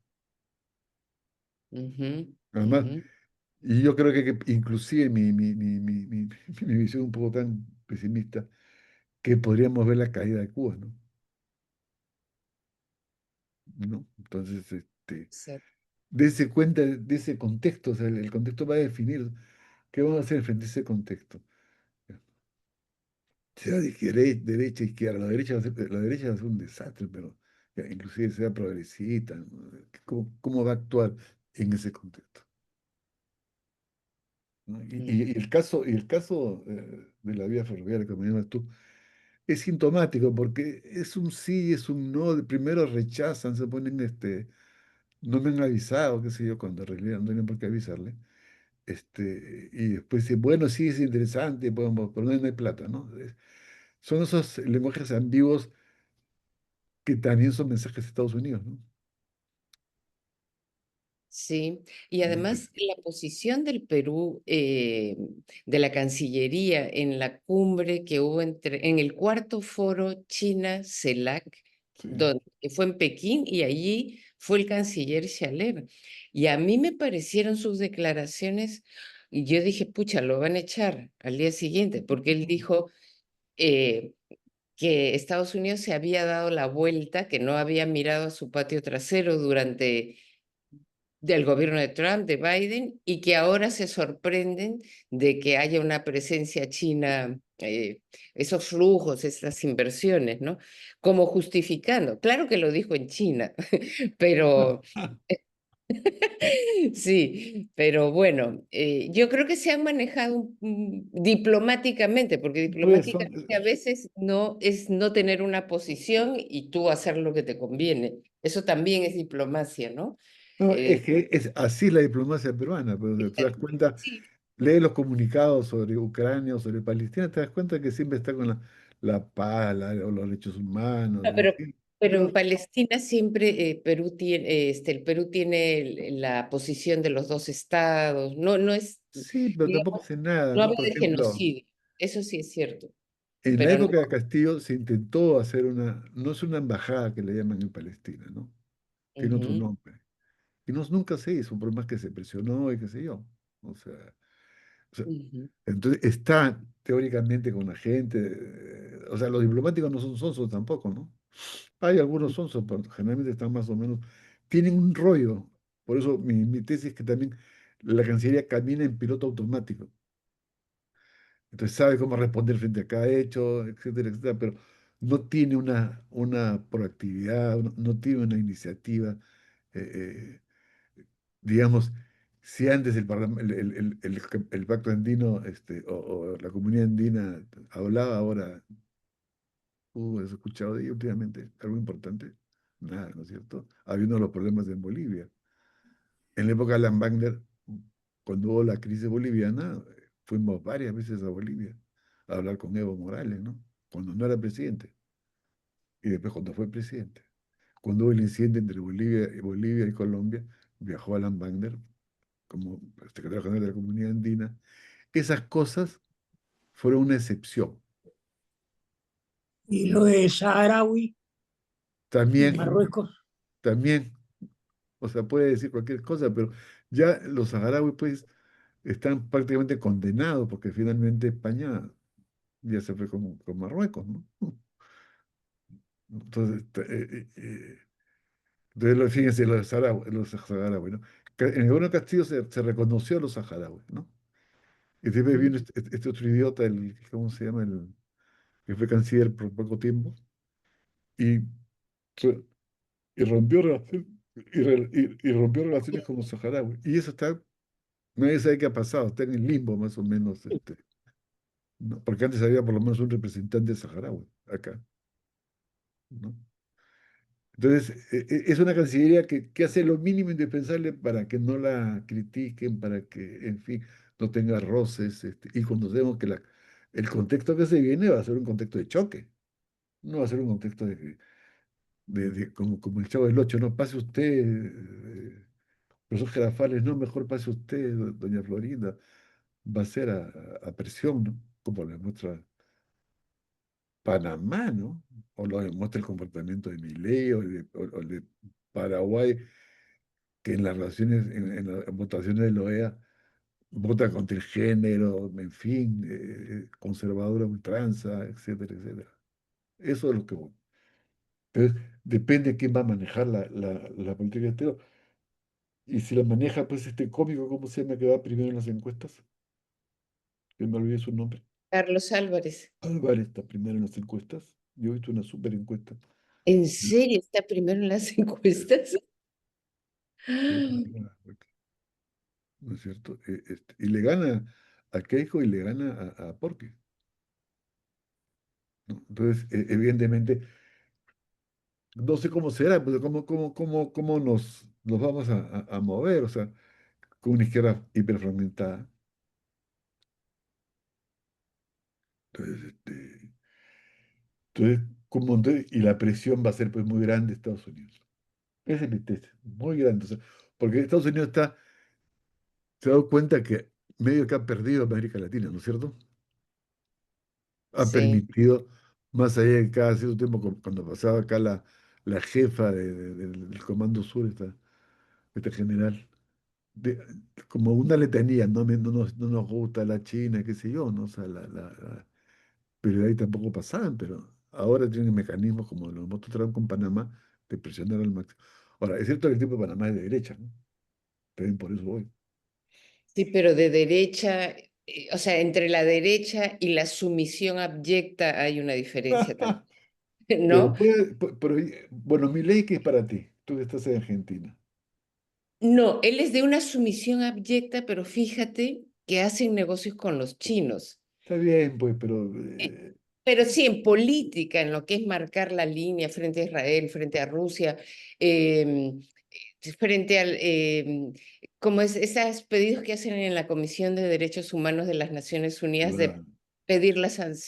Ujú, Además, ujú, y yo creo que inclusive mi visión un poco tan pesimista, que podríamos ver la caída de Cuba, ¿no? ¿No? Entonces, exacto. dése cuenta de ese contexto, o sea, el contexto va a definir qué vamos a hacer frente a ese contexto. Sea de derecha, izquierda, la derecha va a ser un desastre, pero ya, inclusive sea progresista, ¿no? ¿Cómo va a actuar en ese contexto? ¿No? Mm, Y el caso de la vía ferroviaria, como llamas tú, es sintomático porque es un sí, es un no. Primero rechazan, se ponen, no me han avisado, qué sé yo, cuando en realidad no tienen por qué avisarle. Y después dicen, bueno, sí, es interesante, podemos, pero no hay plata, ¿no? Son esos lenguajes ambiguos que también son mensajes de Estados Unidos, ¿no? Sí, y ¿no? además la posición del Perú, de la Cancillería en la cumbre que hubo en el cuarto foro China-CELAC, Sí. que fue en Pekín, y allí fue el canciller Xaler. Y a mí me parecieron sus declaraciones, y yo dije, pucha, lo van a echar al día siguiente, porque él dijo eh, que Estados Unidos se había dado la vuelta, que no había mirado a su patio trasero durante del gobierno de Trump, de Biden, y que ahora se sorprenden de que haya una presencia china, esos flujos, esas inversiones, ¿no? Como justificando. Claro que lo dijo en China, pero sí, pero bueno, yo creo que se han manejado diplomáticamente, porque Pues son, diplomáticamente a veces no es no tener una posición y tú hacer lo que te conviene. Eso también es diplomacia, ¿no? no, Eh, es que es así la diplomacia peruana, pero te das cuenta, sí, lee los comunicados sobre Ucrania o sobre Palestina, te das cuenta que siempre está con la paz, o los derechos humanos, no, en fin. pero en Pero Palestina siempre Perú tiene, el Perú tiene la posición de los dos estados, no, no es, sí, pero tampoco digamos, hace nada, no ¿no? habla Por de ejemplo, genocidio, eso sí es cierto, en la pero no, época de Castillo se intentó hacer no es una embajada que le llaman en Palestina, ¿no? Tiene otro ujú, nombre. Y no, nunca se hizo, por más que se presionó y qué sé yo. O sea, o sea, ujú, entonces está teóricamente con la gente, o sea, los diplomáticos no son sonsos tampoco, ¿no? Hay algunos sonsos, pero generalmente están más o menos, tienen un rollo. Por eso mi tesis es que también la Cancillería camina en piloto automático. Entonces sabe cómo responder frente a cada hecho, etcétera, etcétera, pero no tiene una proactividad, no tiene una iniciativa. eh, digamos, si antes el pacto andino o la comunidad andina hablaba, ahora, ¿has escuchado de ello últimamente? ¿Algo importante? Nada, ¿no es cierto? Habiendo los problemas en Bolivia. En la época de Alan Wagner, cuando hubo la crisis boliviana, fuimos varias veces a Bolivia a hablar con Evo Morales, ¿no? Cuando no era presidente y después cuando fue presidente. Cuando hubo el incidente entre Bolivia y Colombia, viajó Alan Wagner como secretario general de la Comunidad Andina. Esas cosas fueron una excepción. Y lo de Saharaui en También, Marruecos, también, o sea, puede decir cualquier cosa, pero ya los saharauis, pues, están prácticamente condenados porque finalmente España ya se fue con Marruecos, ¿no? Entonces, fíjense, los saharauis, ¿no? En el gobierno de Castillo se reconoció a los saharauis, ¿no? Y después vino este otro idiota, ¿cómo se llama? Que fue canciller por poco tiempo, y, re- y rompió relaciones, y rompió relaciones con los saharauis. Y eso está, nadie sabe qué ha pasado, está en el limbo más o menos, ¿no? Porque antes había por lo menos un representante saharaui acá, ¿no? Entonces, es una cancillería que hace lo mínimo indispensable para que no la critiquen, para que, en fin, no tenga roces, y conocemos que el contexto que se viene va a ser un contexto de choque, no va a ser un contexto como el Chavo del Ocho, no pase usted, profesor Girafales, no, mejor pase usted, doña Florinda, va a ser a presión, ¿no? Como le muestra Panamá, ¿no? O lo demuestra el comportamiento de Milei o el de Paraguay, que en las relaciones, en las votaciones de la OEA, vota contra el género, en fin, conservadora ultranza, etcétera, etcétera. Eso es lo que voy. Entonces, depende de quién va a manejar la política exterior. Y si la maneja, pues este cómico, ¿cómo se llama? Que va primero en las encuestas. Que me olvidé su nombre. Carlos Álvarez. Álvarez está primero en las encuestas. Yo he visto una súper encuesta. ¿En serio está primero en las encuestas? Sí, está primero en las encuestas, ¿no es cierto? Y le gana a Keiko y le gana a Porky, ¿no? Entonces, evidentemente, no sé cómo será, pues cómo nos vamos a mover, o sea, con una izquierda hiperfragmentada. Entonces, y la presión va a ser pues muy grande de Estados Unidos. Esa es mi tesis, muy grande. O sea, Porque Estados Unidos se ha dado cuenta que medio que ha perdido América Latina, ¿no es cierto? Ha Sí. permitido, más allá de cada cierto tiempo, cuando pasaba acá la jefa del Comando Sur, esta general, de- como una letanía, no nos gusta la China, qué sé yo, ¿no? O sea, pero de ahí tampoco pasaban, pero ahora tienen mecanismos como los mostró Trump con Panamá de presionar al máximo. Ahora, es cierto que el tipo de Panamá es de derecha, ¿no? También por eso voy. Sí, pero de derecha, o sea, entre la derecha y la sumisión abyecta hay una diferencia también, Pero, ¿no? bueno, mi ley que es para ti, tú que estás en Argentina. No, él es de una sumisión abyecta, pero fíjate que hacen negocios con los chinos. Está bien, pues, pero Eh, Pero sí, en política, en lo que es marcar la línea frente a Israel, frente a Rusia, em, frente al, como es, esos pedidos que hacen en la Comisión de Derechos Humanos de las Naciones Unidas de claro. pedir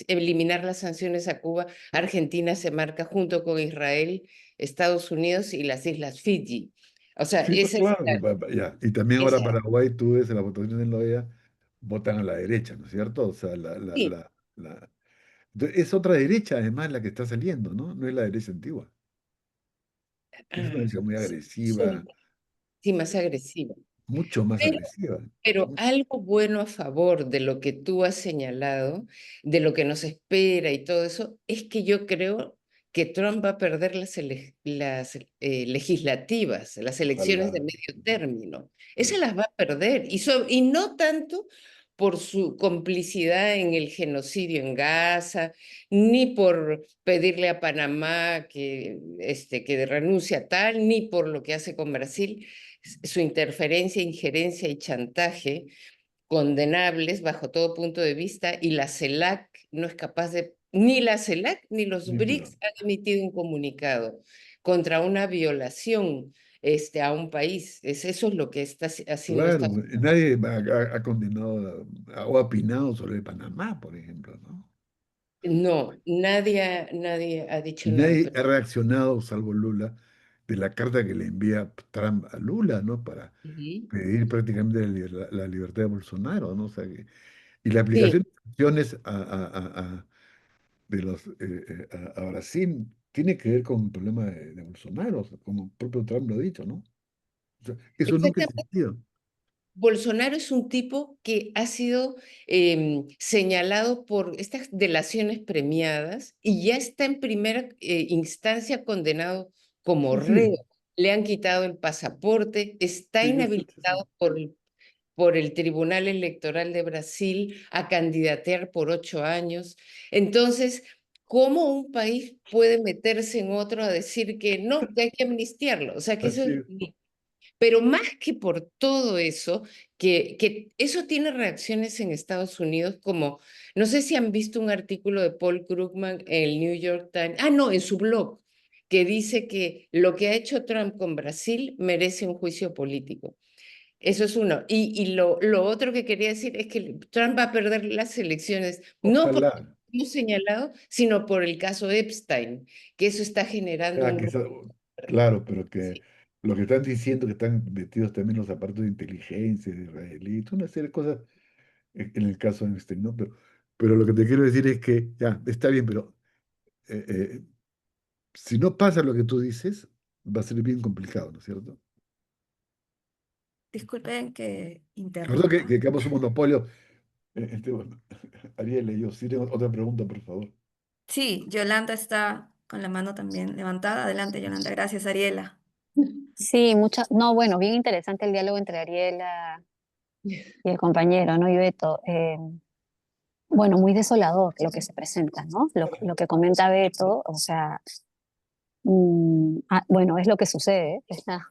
eliminar las sanciones a Cuba, Argentina se marca junto con Israel, Estados Unidos y las Islas Fiji. O sea, Sí, pues esa es claro, ya. Y también ahora esa. Paraguay, tú ves en la votación en la OEA, votan a la derecha, ¿no es cierto? O sea, Sí. Entonces, es otra derecha además la que está saliendo, ¿no? No es la derecha antigua. Es una Ah, derecha muy sí, agresiva, sí, más agresiva. mucho más agresiva. Pero algo bueno a favor de lo que tú has señalado, de lo que nos espera y todo eso, es que yo creo que Trump va a perder legislativas, las elecciones de Ojalá. medio término. Sí. Esas las va a perder y no tanto por su complicidad en el genocidio en Gaza, ni por pedirle a Panamá que renuncie a tal, ni por lo que hace con Brasil, su interferencia, injerencia y chantaje condenables bajo todo punto de vista y la CELAC no es capaz de, ni la CELAC ni los Claro. BRICS han emitido un comunicado contra una violación a un país. Eso es lo que está haciendo Claro, Estados nadie ha condenado o ha opinado sobre Panamá, por ejemplo, ¿no? Unidos. No, nadie ha dicho Y nada, nadie pero ha reaccionado, salvo Lula, de la carta que le envía Trump a Lula, ¿no? Para sí, pedir prácticamente la libertad de Bolsonaro, ¿no? O sea, y la sí, aplicación de sanciones a Brasil tiene que ver con el problema de Bolsonaro, o sea, como el propio Trump lo ha dicho, ¿no? O sea, eso nunca ha exactamente. existido. Bolsonaro es un tipo que ha sido señalado por estas delaciones premiadas y ya está en primera instancia condenado como Sí, reo. sí, Le han quitado el pasaporte, está sí, sí, sí, sí. inhabilitado por el Tribunal Electoral de Brasil a candidatear por 8 años. Entonces, ¿cómo un país puede meterse en otro a decir que no, que hay que amnistiarlo? O sea, que eso Así es. es. Pero más que por todo eso, que eso tiene reacciones en Estados Unidos, como, no sé si han visto un artículo de Paul Krugman en el New York Times, no, en su blog, que dice que lo que ha hecho Trump con Brasil merece un juicio político. Eso es uno. Y lo otro que quería decir es que Trump va a perder las elecciones, no por lo que Ojalá. hemos señalado, sino por el caso Epstein, que eso está generando Ah, un quizá, ruido. claro, pero que Sí, lo que están diciendo que están metidos también los aparatos de inteligencia de israelíes, una serie de cosas en el caso de Einstein, ¿no? Pero lo que te quiero decir es que, ya, está bien, pero eh, eh, si no pasa lo que tú dices, va a ser bien complicado, ¿no es cierto? Disculpen que Nosotros interrumpa. que hagamos un monopolio, bueno, Ariel y yo, sí tengo otra pregunta, por favor. Sí, Yolanda está con la mano también levantada. Adelante, Yolanda. Gracias, Ariela. Sí, no, bueno, bien interesante el diálogo entre Ariela y el compañero, ¿no? Y Beto. Bueno, muy desolador lo que se presenta, ¿no? Lo que comenta Beto, o sea, bueno, es lo que sucede, es la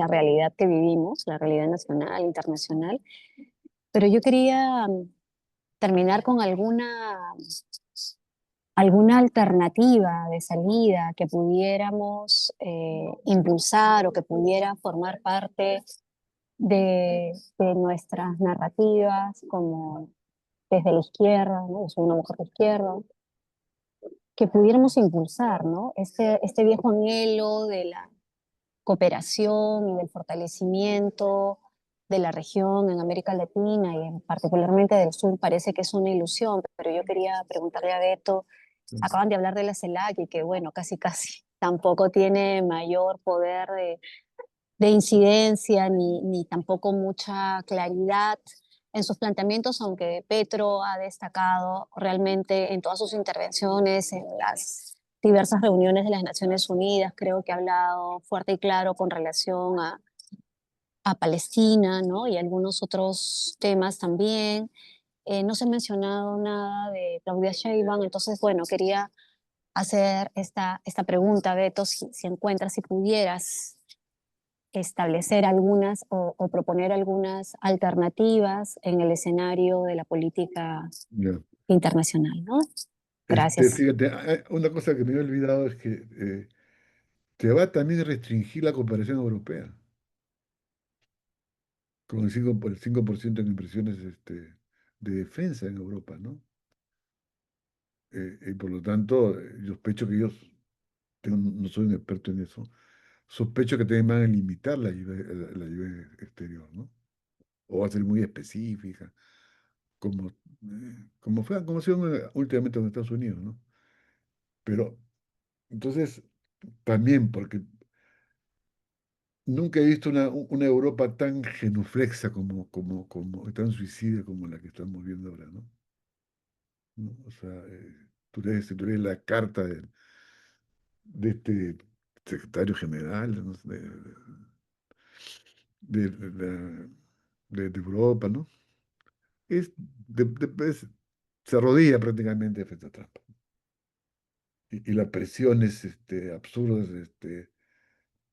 realidad que vivimos, la realidad nacional, internacional, pero yo quería terminar con alguna alternativa de salida que pudiéramos impulsar o que pudiera formar parte de nuestras narrativas como desde la izquierda, ¿no? Yo soy una mujer de izquierda, que pudiéramos impulsar, ¿no? Este viejo anhelo cooperación y del fortalecimiento de la región en América Latina y particularmente del sur parece que es una ilusión, pero yo quería preguntarle a Beto, acaban de hablar de la CELAC y que bueno, casi casi tampoco tiene mayor poder de incidencia ni tampoco mucha claridad en sus planteamientos, aunque Petro ha destacado realmente en todas sus intervenciones, en las diversas reuniones de las Naciones Unidas, creo que ha hablado fuerte y claro con relación a Palestina, ¿no? Y algunos otros temas también. No se ha mencionado nada de Claudia Sheinbaum, entonces, bueno, quería hacer esta pregunta, Beto, si encuentras, si pudieras establecer algunas o proponer algunas alternativas en el escenario de la política Ya. internacional, ¿no? Gracias. Fíjate, una cosa que me he olvidado es que te va también a restringir la cooperación europea, con el 5% en inversiones de defensa en Europa, ¿no? Y por lo tanto, yo sospecho que ellos, no soy un experto en eso, sospecho que también van a limitar la ayuda exterior, ¿no? O va a ser muy específica, como, como ha sido últimamente en Estados Unidos, ¿no? Pero entonces, también, porque nunca he visto una Europa tan genuflexa tan suicida como la que estamos viendo ahora, ¿no? ¿No? O sea, tú lees la carta de este secretario general, ¿no? de Europa, ¿no? Es, se arrodilla prácticamente frente a Trump. Y las presiones absurdas,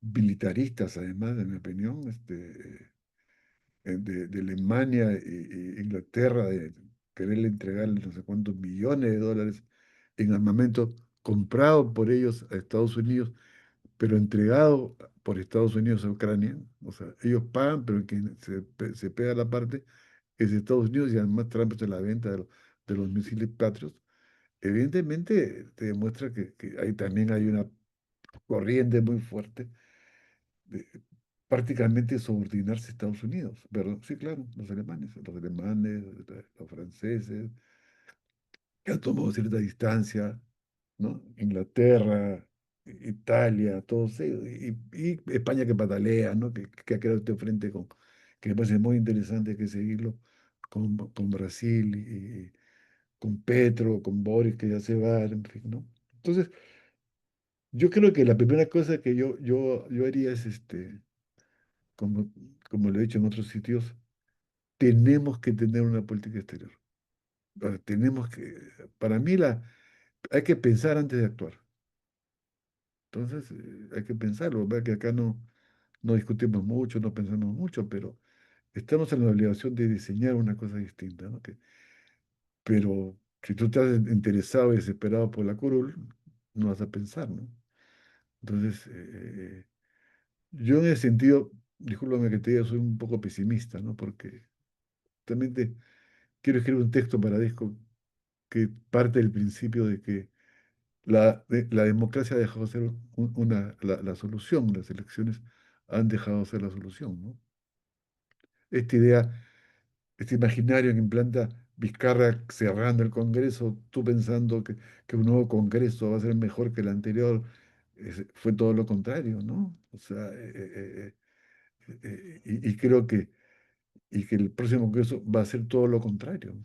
militaristas, además, en mi opinión, de Alemania e Inglaterra, de quererle entregar no sé cuántos millones de dólares en armamento comprado por ellos a Estados Unidos, pero entregado por Estados Unidos a Ucrania. O sea, ellos pagan, pero quien se pega la parte es Estados Unidos y además Trump hace la venta de los misiles Patriot. Evidentemente te demuestra que ahí también hay una corriente muy fuerte de prácticamente subordinarse a Estados Unidos. ¿Verdad? Sí, claro, los alemanes, los franceses, que han tomado cierta distancia, ¿no? Inglaterra, Italia, todos ellos, y España que patalea, ¿no? Que ha creado este frente que me parece muy interesante que seguirlo con Brasil y con Petro, con Boris, que ya se va, en fin, ¿no? Entonces, yo creo que la primera cosa que yo haría es, como, como lo he dicho en otros sitios, tenemos que tener una política exterior. Tenemos que, para mí, hay que pensar antes de actuar. Entonces, hay que pensarlo, ¿verdad? Que acá no discutimos mucho, no pensamos mucho, pero estamos en la obligación de diseñar una cosa distinta, ¿no? Pero si tú estás interesado y desesperado por la curul, no vas a pensar, ¿no? Entonces, yo en ese sentido, discúlpame que te diga, soy un poco pesimista, ¿no? Porque también quiero escribir un texto para disco que parte del principio de que la democracia ha dejado de ser la solución, las elecciones han dejado de ser la solución, ¿no? Esta idea, este imaginario que implanta Vizcarra cerrando el Congreso, tú pensando que un nuevo Congreso va a ser mejor que el anterior, fue todo lo contrario, ¿no? O sea, y creo que el próximo Congreso va a ser todo lo contrario.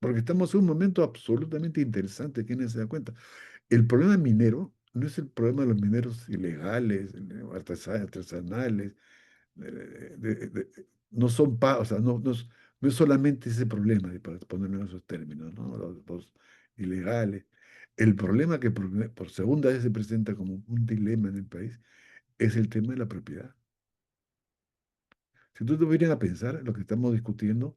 Porque estamos en un momento absolutamente interesante, ¿quién se da cuenta? El problema minero no es el problema de los mineros ilegales, artesanales, no son, o sea, no es solamente ese problema, para ponerlo en esos términos, ¿no? Los ilegales. El problema que por segunda vez se presenta como un dilema en el país es el tema de la propiedad. Si tú te vienes a pensar, lo que estamos discutiendo,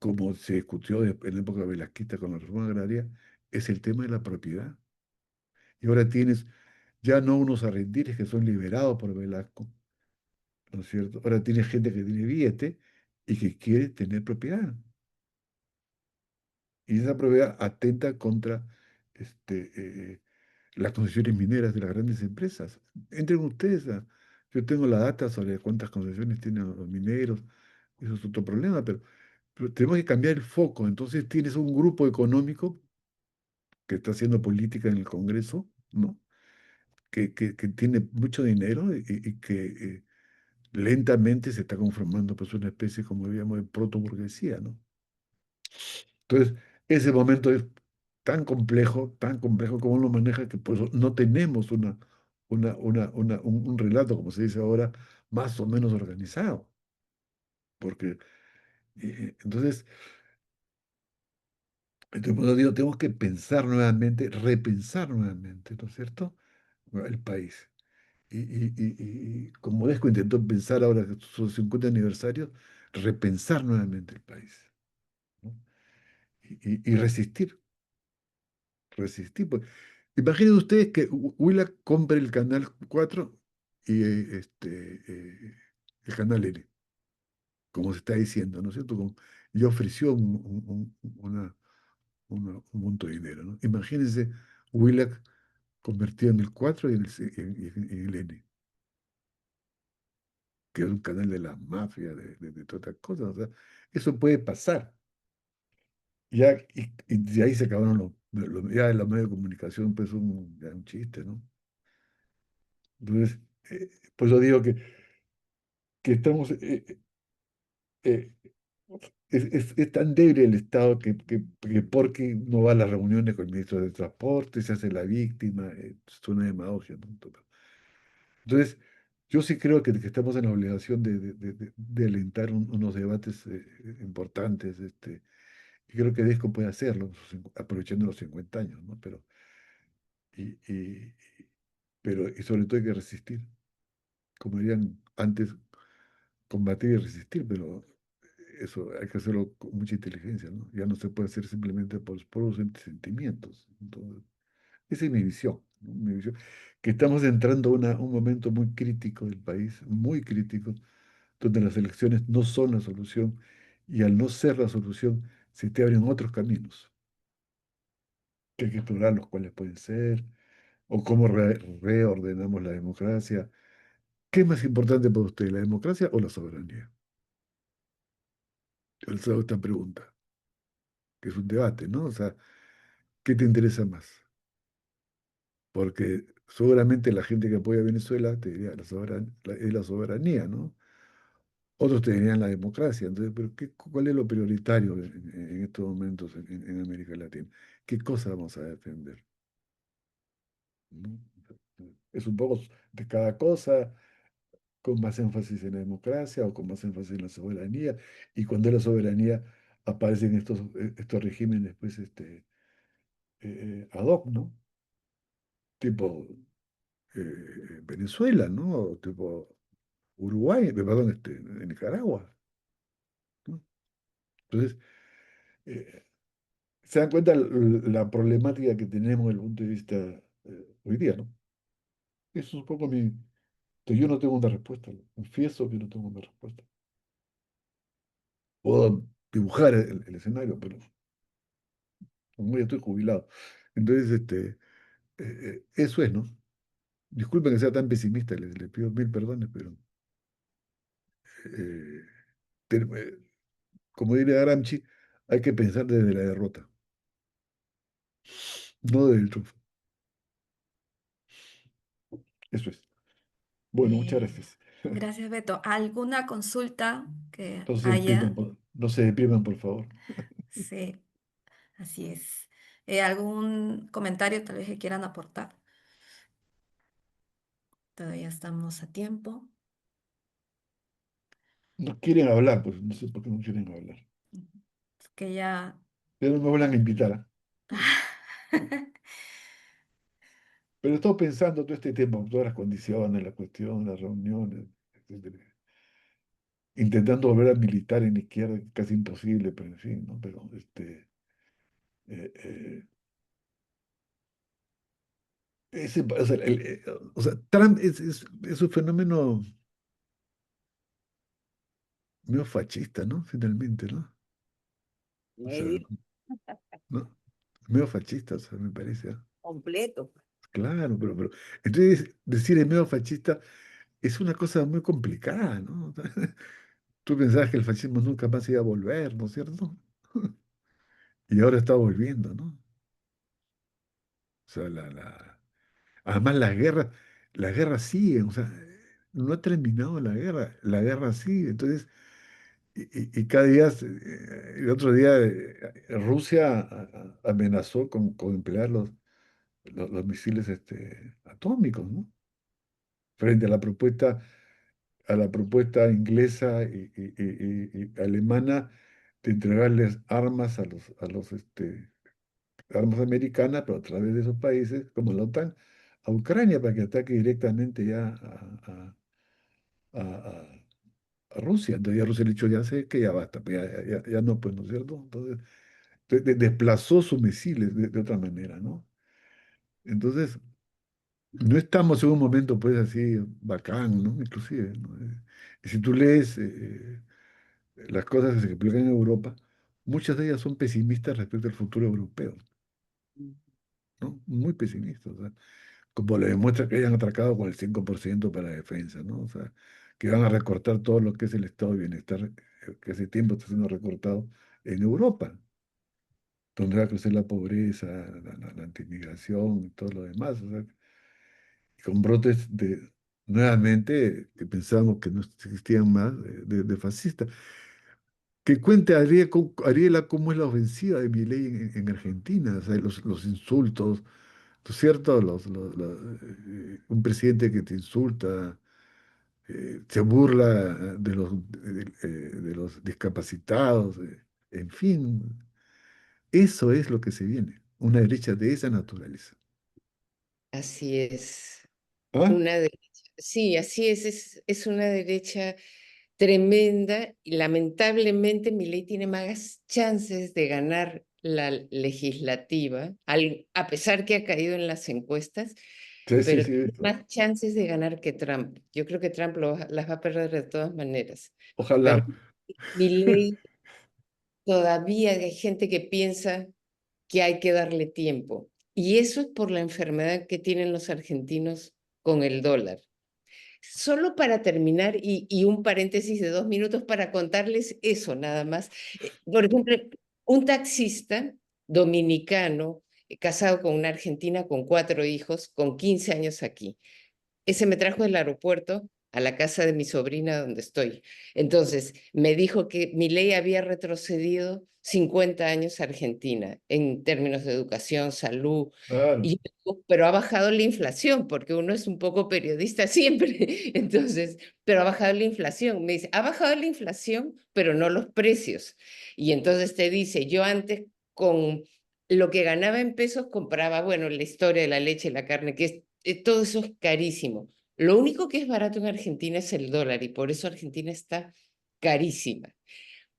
como se discutió en la época velasquista con la reforma agraria, es el tema de la propiedad. Y ahora tienes ya no unos arrendires que son liberados por Velasco, ¿no es cierto? Ahora tienes gente que tiene billete y que quiere tener propiedad. Y esa propiedad atenta contra este, las concesiones mineras de las grandes empresas. Entren ustedes yo tengo la data sobre cuántas concesiones tienen los mineros, eso es otro problema, pero tenemos que cambiar el foco. Entonces tienes un grupo económico que está haciendo política en el Congreso, ¿no? Que tiene mucho dinero y que lentamente se está conformando pues una especie, como diríamos, de protoburguesía, ¿no? Entonces, ese momento es tan complejo como lo maneja, que por eso no tenemos un relato, como se dice ahora, más o menos organizado. Porque, entonces, por eso digo, tenemos que pensar nuevamente, repensar nuevamente, ¿no es cierto? El país. Y como Desco intentó pensar ahora que sus 50 aniversarios, repensar nuevamente el país, ¿no? Y resistir. Pues. Imaginen ustedes que Willa compre el canal 4 y el canal N, como se está diciendo, ¿no es cierto? Y ofreció un monto de dinero, ¿no? Imagínense Willac convertido en el 4 y en el N, que es un canal de la mafia, de todas estas cosas. O sea, eso puede pasar. Ya, y de ahí se acabaron ya los medios de comunicación, pues ya un chiste, ¿no? Entonces, por eso digo que estamos, eh, es tan débil el Estado que porque no va a las reuniones con el ministro de Transporte, se hace la víctima, es una demagogia, ¿no? Entonces, yo sí creo que estamos en la obligación de alentar unos debates importantes, y creo que Desco puede hacerlo, aprovechando los 50 años, ¿no? Y, y, y sobre todo hay que resistir, como dirían antes, combatir y resistir, pero eso hay que hacerlo con mucha inteligencia, ¿no? Ya no se puede hacer simplemente por los puros sentimientos. Entonces, esa es mi visión, ¿no? Mi visión, que estamos entrando a un momento muy crítico del país, muy crítico, donde las elecciones no son la solución y al no ser la solución se te abren otros caminos que hay que explorar los cuales pueden ser, o cómo reordenamos la democracia. ¿Qué es más importante para usted, la democracia o la soberanía? Yo les hago esta pregunta, que es un debate, ¿no? O sea, ¿qué te interesa más? Porque seguramente la gente que apoya a Venezuela te diría es la soberanía, ¿no? Otros te dirían la democracia. Entonces, pero ¿cuál es lo prioritario en estos momentos en América Latina? ¿Qué cosa vamos a defender? ¿No? Es un poco de cada cosa, con más énfasis en la democracia o con más énfasis en la soberanía. Y cuando es la soberanía aparecen estos regímenes, pues, ad hoc, ¿no? Tipo Venezuela, ¿no? O tipo Uruguay, perdón, Nicaragua, ¿no? Entonces, eh, se dan cuenta la problemática que tenemos desde el punto de vista hoy día, ¿no? Eso es un poco mi... Yo no tengo una respuesta, ¿no? Confieso que no tengo una respuesta. Puedo dibujar el escenario, pero como ya estoy jubilado. Entonces, eso es, ¿no? Disculpen que sea tan pesimista, les pido mil perdones, pero eh, ten- eh, como diría Gramsci, hay que pensar desde la derrota, no desde el triunfo. Eso es. Bueno, muchas Eh, gracias. gracias, Beto. ¿Alguna consulta que No se depriman, haya? no se depriman, por favor. Sí, así es. ¿Algún comentario tal vez que quieran aportar? Todavía estamos a tiempo. No quieren hablar, pues no sé por qué no quieren hablar. Es que ya... Pero no me vuelvan a invitar. ¿Ah? Pero estoy pensando todo este tema, todas las condiciones, la cuestión, las reuniones, etcétera. Intentando volver a militar en la izquierda, casi imposible, pero en fin, ¿no? Pero eh, eh, o sea, o sea, Trump es un fenómeno medio fascista, ¿no? Finalmente, ¿no? O sea, Medio ¿no? Medio fascista, o sea, me parece. ¿Ah? completo. claro, pero entonces decir el medio fascista es una cosa muy complicada, ¿no? Tú pensabas que el fascismo nunca más iba a volver, ¿no es cierto? Y ahora está volviendo, ¿no? O sea, además las guerras siguen, o sea, no ha terminado la guerra sigue. Entonces, y cada día, el otro día, Rusia amenazó con emplear los misiles atómicos, ¿no? Frente a la propuesta inglesa y alemana de entregarles armas armas americanas, pero a través de esos países, como la OTAN, a Ucrania para que ataque directamente ya a- a- a Rusia. Entonces ya Rusia le ha dicho, ya sé que ya basta, pues ya no, pues, ¿no es cierto? Entonces, desplazó sus misiles de otra manera, ¿no? Entonces, no estamos en un momento, pues, así bacán, ¿no? Inclusive, ¿no? Y si tú lees las cosas que se publican en Europa, muchas de ellas son pesimistas respecto al futuro europeo, ¿no? Muy pesimistas. O sea, como le demuestra que hayan atracado con el 5% para la defensa, ¿no? O sea, que van a recortar todo lo que es el estado de bienestar, que hace tiempo está siendo recortado en Europa, donde va a crecer la pobreza, la antimigración y todo lo demás. O sea, y con brotes nuevamente, que pensábamos que no existían más, de fascistas. Que cuente Ariela cómo es la ofensiva de Milei en Argentina, o sea, los insultos, ¿no es cierto? Un presidente que te insulta, se burla de los discapacitados, en fin, eso es lo que se viene, una derecha de esa naturaleza. Así es. ¿Ah? Una derecha. Sí, así es una derecha tremenda y lamentablemente Milei tiene más chances de ganar la legislativa, a pesar que ha caído en las encuestas, Sí, sí, pero sí, tiene esto. más chances de ganar que Trump. Yo creo que Trump las va a perder de todas maneras, pero Ojalá. Milei todavía hay gente que piensa que hay que darle tiempo. Y eso es por la enfermedad que tienen los argentinos con el dólar. Solo para terminar, y un paréntesis de 2 minutos para contarles eso nada más. Por ejemplo, un taxista dominicano casado con una argentina con 4 hijos, con 15 años aquí. Ese me trajo del aeropuerto a la casa de mi sobrina donde estoy. Entonces, me dijo que mi ley había retrocedido 50 años a Argentina en términos de educación, salud, Claro. pero ha bajado la inflación, porque uno es un poco periodista siempre. Entonces, pero ha bajado la inflación. Me dice, ha bajado la inflación, pero no los precios. Y entonces te dice, yo antes con lo que ganaba en pesos compraba, bueno, la historia de la leche y la carne, que todo eso es carísimo. Lo único que es barato en Argentina es el dólar y por eso Argentina está carísima.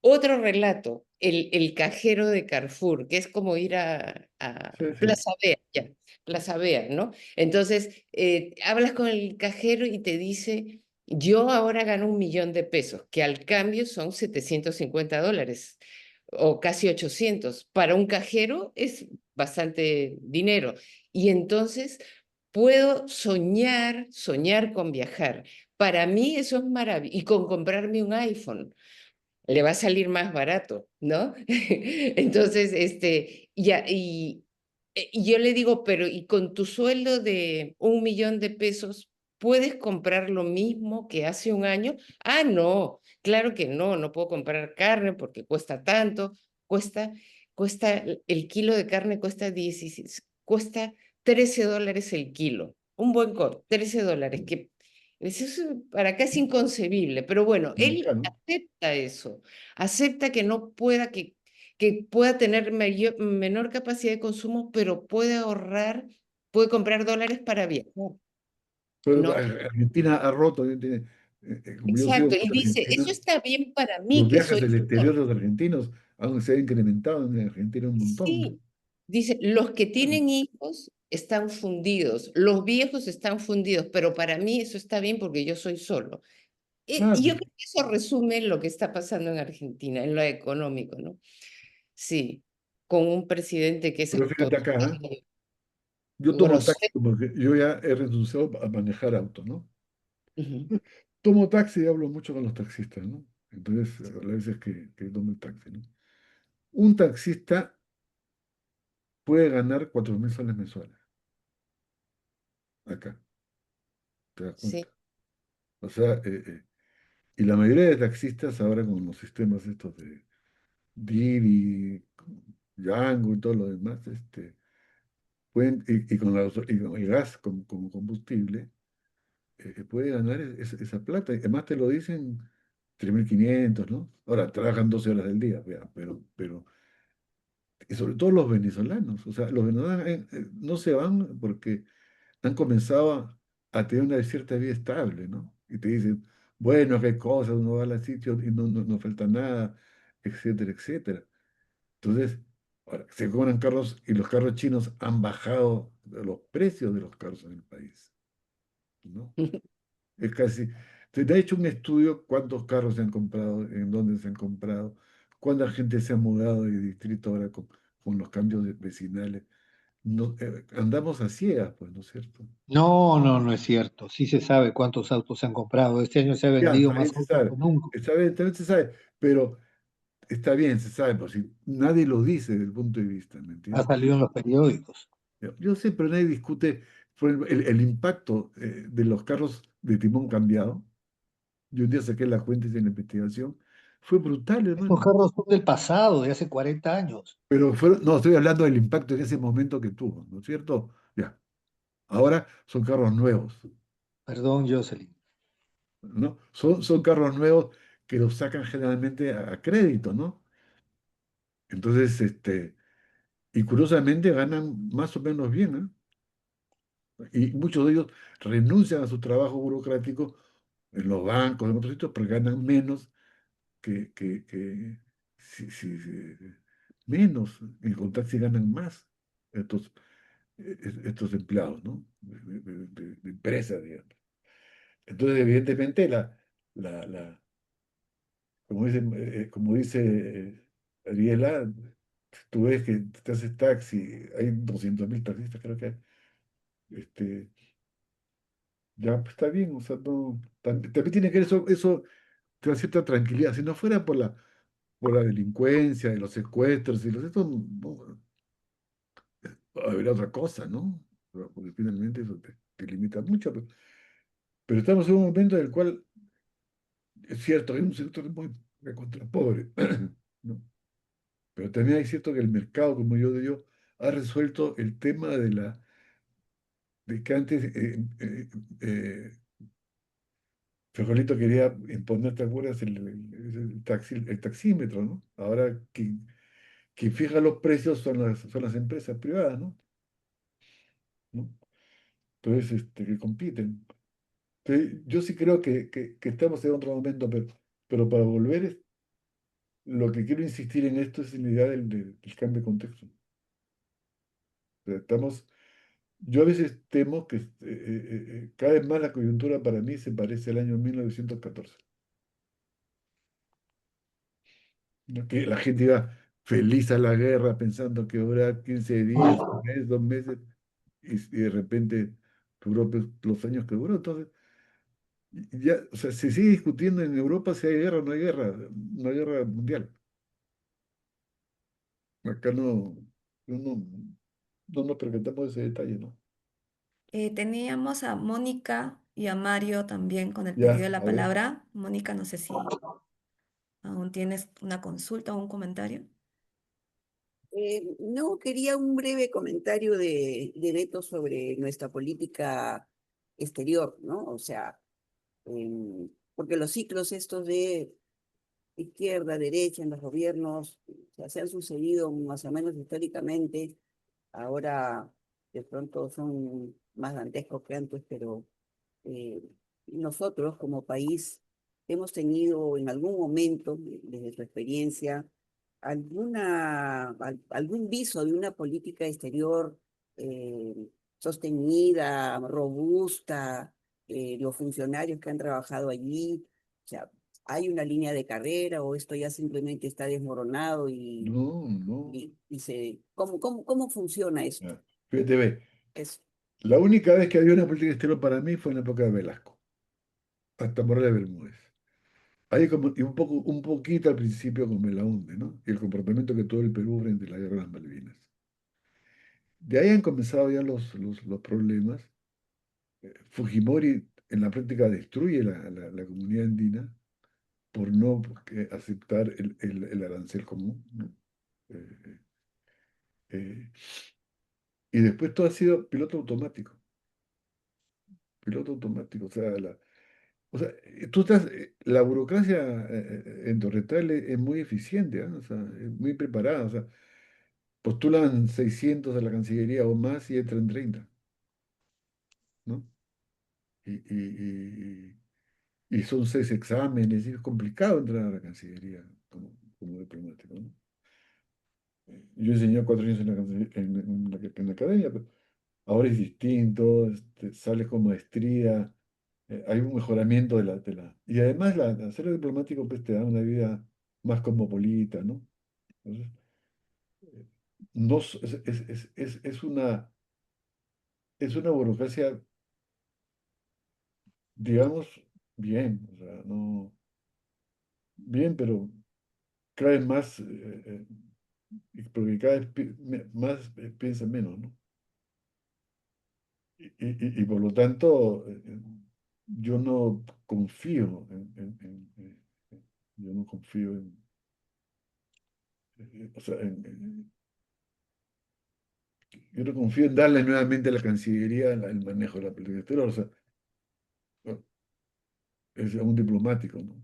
Otro relato, el cajero de Carrefour, que es como ir a Sí, sí. Plaza Vea, ya, Plaza Vea, ¿no? Entonces, hablas con el cajero y te dice, yo ahora gano 1 millón de pesos, que al cambio son $750 o casi 800. Para un cajero es bastante dinero. Y entonces puedo soñar con viajar. Para mí eso es maravilloso. Y con comprarme un iPhone le va a salir más barato, ¿no? Entonces, y yo le digo, pero ¿y con tu sueldo de 1 millón de pesos puedes comprar lo mismo que hace un año? Ah, no, claro que no, no puedo comprar carne porque cuesta tanto, cuesta, el kilo de carne cuesta 16, cuesta $13 el kilo, un buen corte, $13, que eso para acá es inconcebible, pero bueno, Acá, él ¿no? acepta eso, acepta que no pueda, que pueda tener menor capacidad de consumo, pero puede ahorrar, puede comprar dólares para viajar, Pero ¿no? Argentina ha roto, como yo sigo Exacto, y mucho dice, Argentina, eso está bien para mí, los que viajes soy al yo. exterior de los argentinos se han incrementado en Argentina un montón, ¿no? Sí, dice, los que Claro, tienen hijos están fundidos, los viejos están fundidos, pero para mí eso está bien porque yo soy solo. Y yo claro. creo que eso resume lo que está pasando en Argentina, en lo económico, ¿no? Sí, con un presidente que es Pero fíjate acá, ¿ah? autoritario. Yo tomo taxi grosero. porque yo ya he renunciado a manejar auto, ¿no? Ujú. Tomo taxi y hablo mucho con los taxistas, ¿no? Entonces, a las veces que tomo el taxi, ¿no? Un taxista puede ganar 4.000 soles mensuales acá, ¿te das Sí, cuenta? O sea, y la mayoría de taxistas ahora con los sistemas estos de Didi, Django y todo lo demás, pueden, y con y con el gas como combustible, puede ganar esa plata. Y además te lo dicen 3.500, ¿no? Ahora, trabajan 12 horas del día, vea, pero y sobre todo los venezolanos, o sea, los venezolanos no se van porque han comenzado a tener una cierta vida estable, ¿no? Y te dicen, bueno, qué cosas, uno va al sitio y no falta nada, etcétera, etcétera. Entonces, ahora, se cobran carros y los carros chinos han bajado los precios de los carros en el país, ¿no? Es casi, te ha hecho un estudio cuántos carros se han comprado, en dónde se han comprado, cuánta gente se ha mudado de distrito ahora con los cambios vecinales. No, andamos a ciegas, pues, ¿no es cierto? No, no, no es cierto. Sí se sabe cuántos autos se han comprado. Este año se ha Ya, vendido también más se autos sabe, que nunca. también se sabe, pero está bien, se sabe, pues si nadie lo dice desde el punto de vista, ¿me Ha entiendes? salido en los periódicos. Yo sé, pero nadie discute por ejemplo, el impacto de los carros de timón cambiado. Yo un día saqué las cuentas en la investigación. Fue brutal, Esos hermano. carros son del pasado, de hace 40 años. Pero no, estoy hablando del impacto en ese momento que tuvo, ¿no es cierto? Ya. Ahora son carros nuevos, Perdón, Jocelyn. ¿no? Son carros nuevos que los sacan generalmente a crédito, ¿no? Entonces, y curiosamente ganan más o menos bien, ¿eh? Y muchos de ellos renuncian a su trabajo burocrático en los bancos, en otros sitios, porque ganan menos que menos. En el taxi ganan más estos, estos empleados, ¿no? De empresas, digamos. Entonces, evidentemente, como dice Ariela, tú ves que te haces taxi, hay 200.000 taxistas, creo que hay. Este, ya pues, está bien, o sea, no, también tiene que ver eso te da cierta tranquilidad. Si no fuera por la delincuencia y los secuestros y los esto, no, habría otra cosa, ¿no? Porque finalmente eso te limita mucho. Pero estamos en un momento en el cual, es cierto, hay un sector muy recontra pobre, ¿no? Pero también hay cierto que el mercado, como yo digo, ha resuelto el tema de que antes eh, Frijolito quería imponer, ¿te acuerdas? El taxímetro, ¿no? Ahora quien fija los precios son las empresas privadas, ¿no? ¿No? Entonces, que compiten. Entonces, yo sí creo que estamos en otro momento, pero para volver, lo que quiero insistir en esto es en la idea del cambio de contexto. O sea, yo a veces temo que cada vez más la coyuntura para mí se parece al año 1914, ¿no? Que la gente iba feliz a la guerra pensando que ahora 15 días, un mes, 2 meses, y de repente duró pues, los años que duró. Entonces, ya, o sea, se sigue discutiendo en Europa si hay guerra o no hay guerra, una guerra mundial. Acá no nos percatamos de ese detalle, ¿no? Teníamos a Mónica y a Mario también con el pedido Ya, de la a ver. palabra. Mónica, no sé si aún tienes una consulta o un comentario. No, quería un breve comentario de Beto sobre nuestra política exterior, ¿no? O sea, porque los ciclos estos de izquierda, derecha en los gobiernos, o sea, se han sucedido más o menos históricamente, ahora de pronto son más dantescos que antes, pero eh, nosotros como país hemos tenido en algún momento, desde tu experiencia, algún viso de una política exterior eh, sostenida, robusta, los funcionarios que han trabajado allí, o sea, ¿hay una línea de carrera o esto ya simplemente está desmoronado No, no. ¿cómo funciona esto? Ya. Fíjate, ve. Eso. La única vez que había una política exterior para mí fue en la época de Velasco, hasta Morales Bermúdez. Ahí como, y un poquito al principio con Belaúnde, ¿no? Y el comportamiento que tuvo el Perú frente a la guerra de las Malvinas. De ahí han comenzado ya los problemas. Fujimori en la práctica destruye la comunidad andina por no aceptar el arancel común, ¿no? Eh, eh, y después todo ha sido piloto automático, piloto automático. Tú estás, la burocracia en Torretal es muy eficiente, ¿ah? O sea, es muy preparada. O sea, postulan 600 a la Cancillería o más y entran 30, ¿no? Y, y, y son 6 exámenes, y es complicado entrar a la Cancillería como diplomático, ¿no? Yo enseñé 4 años en la, en la academia, pero ahora es distinto, sales con maestría, hay un mejoramiento y además ser diplomático pues, te da una vida más cosmopolita, ¿no? Entonces, no, es una burocracia, digamos, bien, o sea, no, bien, pero cada vez más, porque cada vez más piensa menos, ¿no? Y por lo tanto, yo no confío yo no confío o sea, yo no confío en darle nuevamente a la Cancillería el manejo de la política exterior, o sea, no, es un diplomático, ¿no?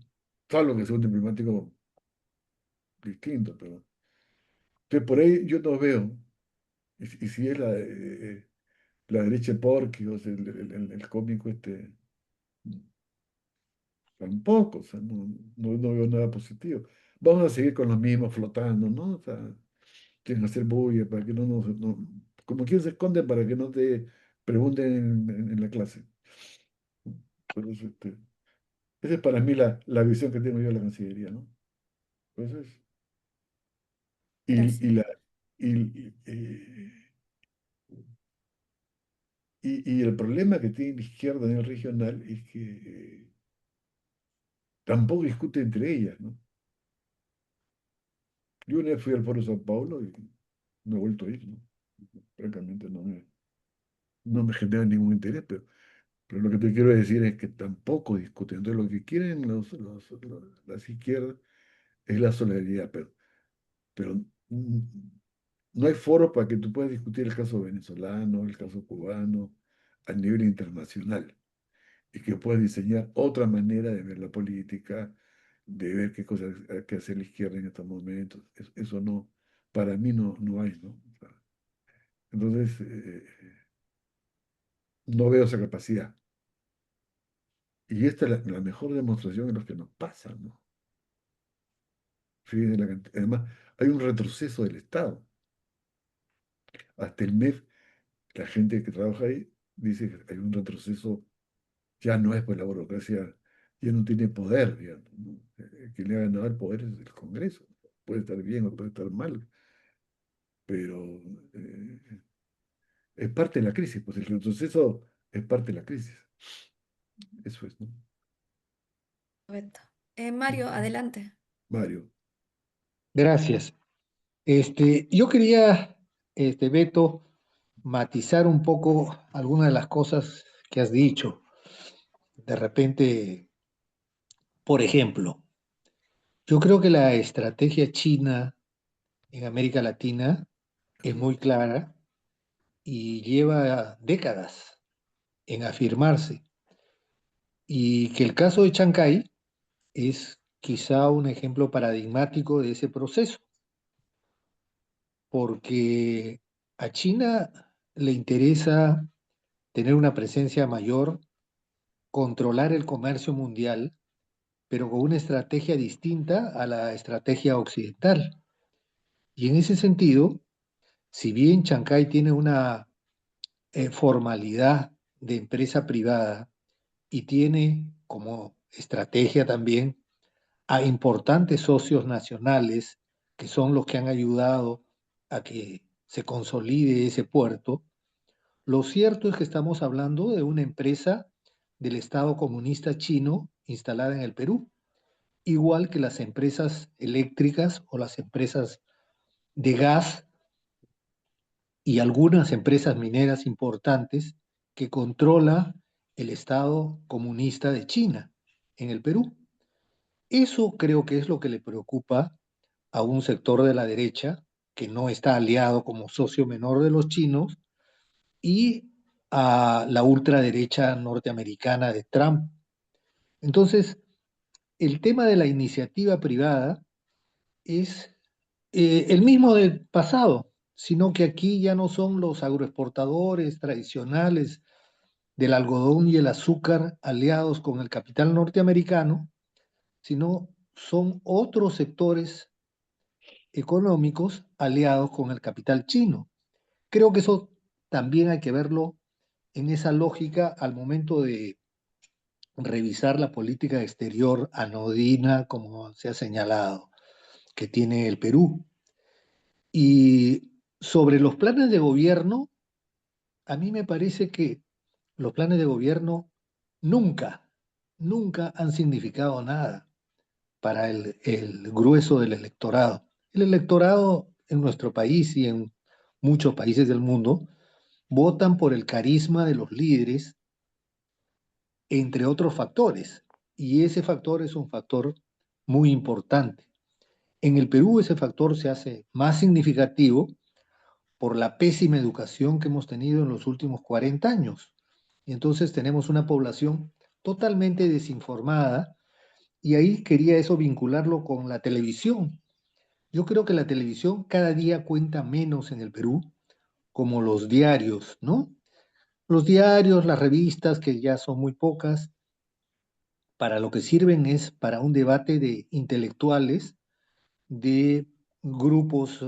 Salvo que sea un diplomático distinto, pero entonces por ahí yo no veo, y si es la derecha de Porquis, el cómico tampoco, o sea, no veo nada positivo. Vamos a seguir con los mismos flotando, ¿no? O sea, quieren hacer bulla para que como quien se esconde para que no te pregunten en la clase. Pues, esa es para mí la visión que tengo yo de la Cancillería, ¿no? Pues Gracias. y, la, y el problema que tiene la izquierda a nivel regional es que tampoco discute entre ellas, ¿no? Yo una vez fui al Foro Sao Paulo y no he vuelto a ir, ¿no? Francamente no me genera ningún interés, pero lo que te quiero decir es que tampoco discuten. Entonces lo que quieren las izquierdas es la solidaridad, pero no hay foro para que tú puedas discutir el caso venezolano, el caso cubano, a nivel internacional, y que puedas diseñar otra manera de ver la política, de ver qué cosas hay que hacer la izquierda en estos momentos. Eso no, para mí no hay, ¿no? O sea, entonces, no veo esa capacidad. Y esta es la mejor demostración de lo que nos pasa, ¿no? Fíjense además, hay un retroceso del Estado. Hasta el MEF, la gente que trabaja ahí dice que hay un retroceso, ya no es pues la burocracia, ya no tiene poder, digamos, ¿no? Quien le ha ganado el poder es el Congreso. Puede estar bien o puede estar mal, pero eh, es parte de la crisis, pues el retroceso es parte de la crisis. Eso es, ¿no? Perfecto. Mario, adelante. Mario. Gracias. Yo quería, Beto, matizar un poco algunas de las cosas que has dicho. De repente, por ejemplo, yo creo que la estrategia china en América Latina es muy clara y lleva décadas en afirmarse. Y que el caso de Chancay es quizá un ejemplo paradigmático de ese proceso, porque a China le interesa tener una presencia mayor, controlar el comercio mundial, pero con una estrategia distinta a la estrategia occidental. Y en ese sentido, si bien Chancay tiene una formalidad de empresa privada y tiene como estrategia también a importantes socios nacionales que son los que han ayudado a que se consolide ese puerto, Lo cierto es que estamos hablando de una empresa del Estado comunista chino instalada en el Perú, igual que las empresas eléctricas o las empresas de gas y algunas empresas mineras importantes que controla el Estado comunista de China en el Perú. Eso creo que es lo que le preocupa a un sector de la derecha que no está aliado como socio menor de los chinos y a la ultraderecha norteamericana de Trump. Entonces, el tema de la iniciativa privada es el mismo del pasado, sino que aquí ya no son los agroexportadores tradicionales del algodón y el azúcar aliados con el capital norteamericano, sino son otros sectores económicos aliados con el capital chino. Creo que eso también hay que verlo en esa lógica al momento de revisar la política exterior anodina, como se ha señalado, que tiene el Perú. Y sobre los planes de gobierno, a mí me parece que los planes de gobierno nunca, nunca han significado nada para el grueso del electorado. El electorado en nuestro país y en muchos países del mundo votan por el carisma de los líderes, entre otros factores, y ese factor es un factor muy importante. En el Perú ese factor se hace más significativo por la pésima educación que hemos tenido en los últimos 40 años. Y entonces tenemos una población totalmente desinformada y ahí quería eso vincularlo con la televisión. Yo creo que la televisión cada día cuenta menos en el Perú, como los diarios, ¿no? Los diarios, las revistas, que ya son muy pocas, para lo que sirven es para un debate de intelectuales, de grupos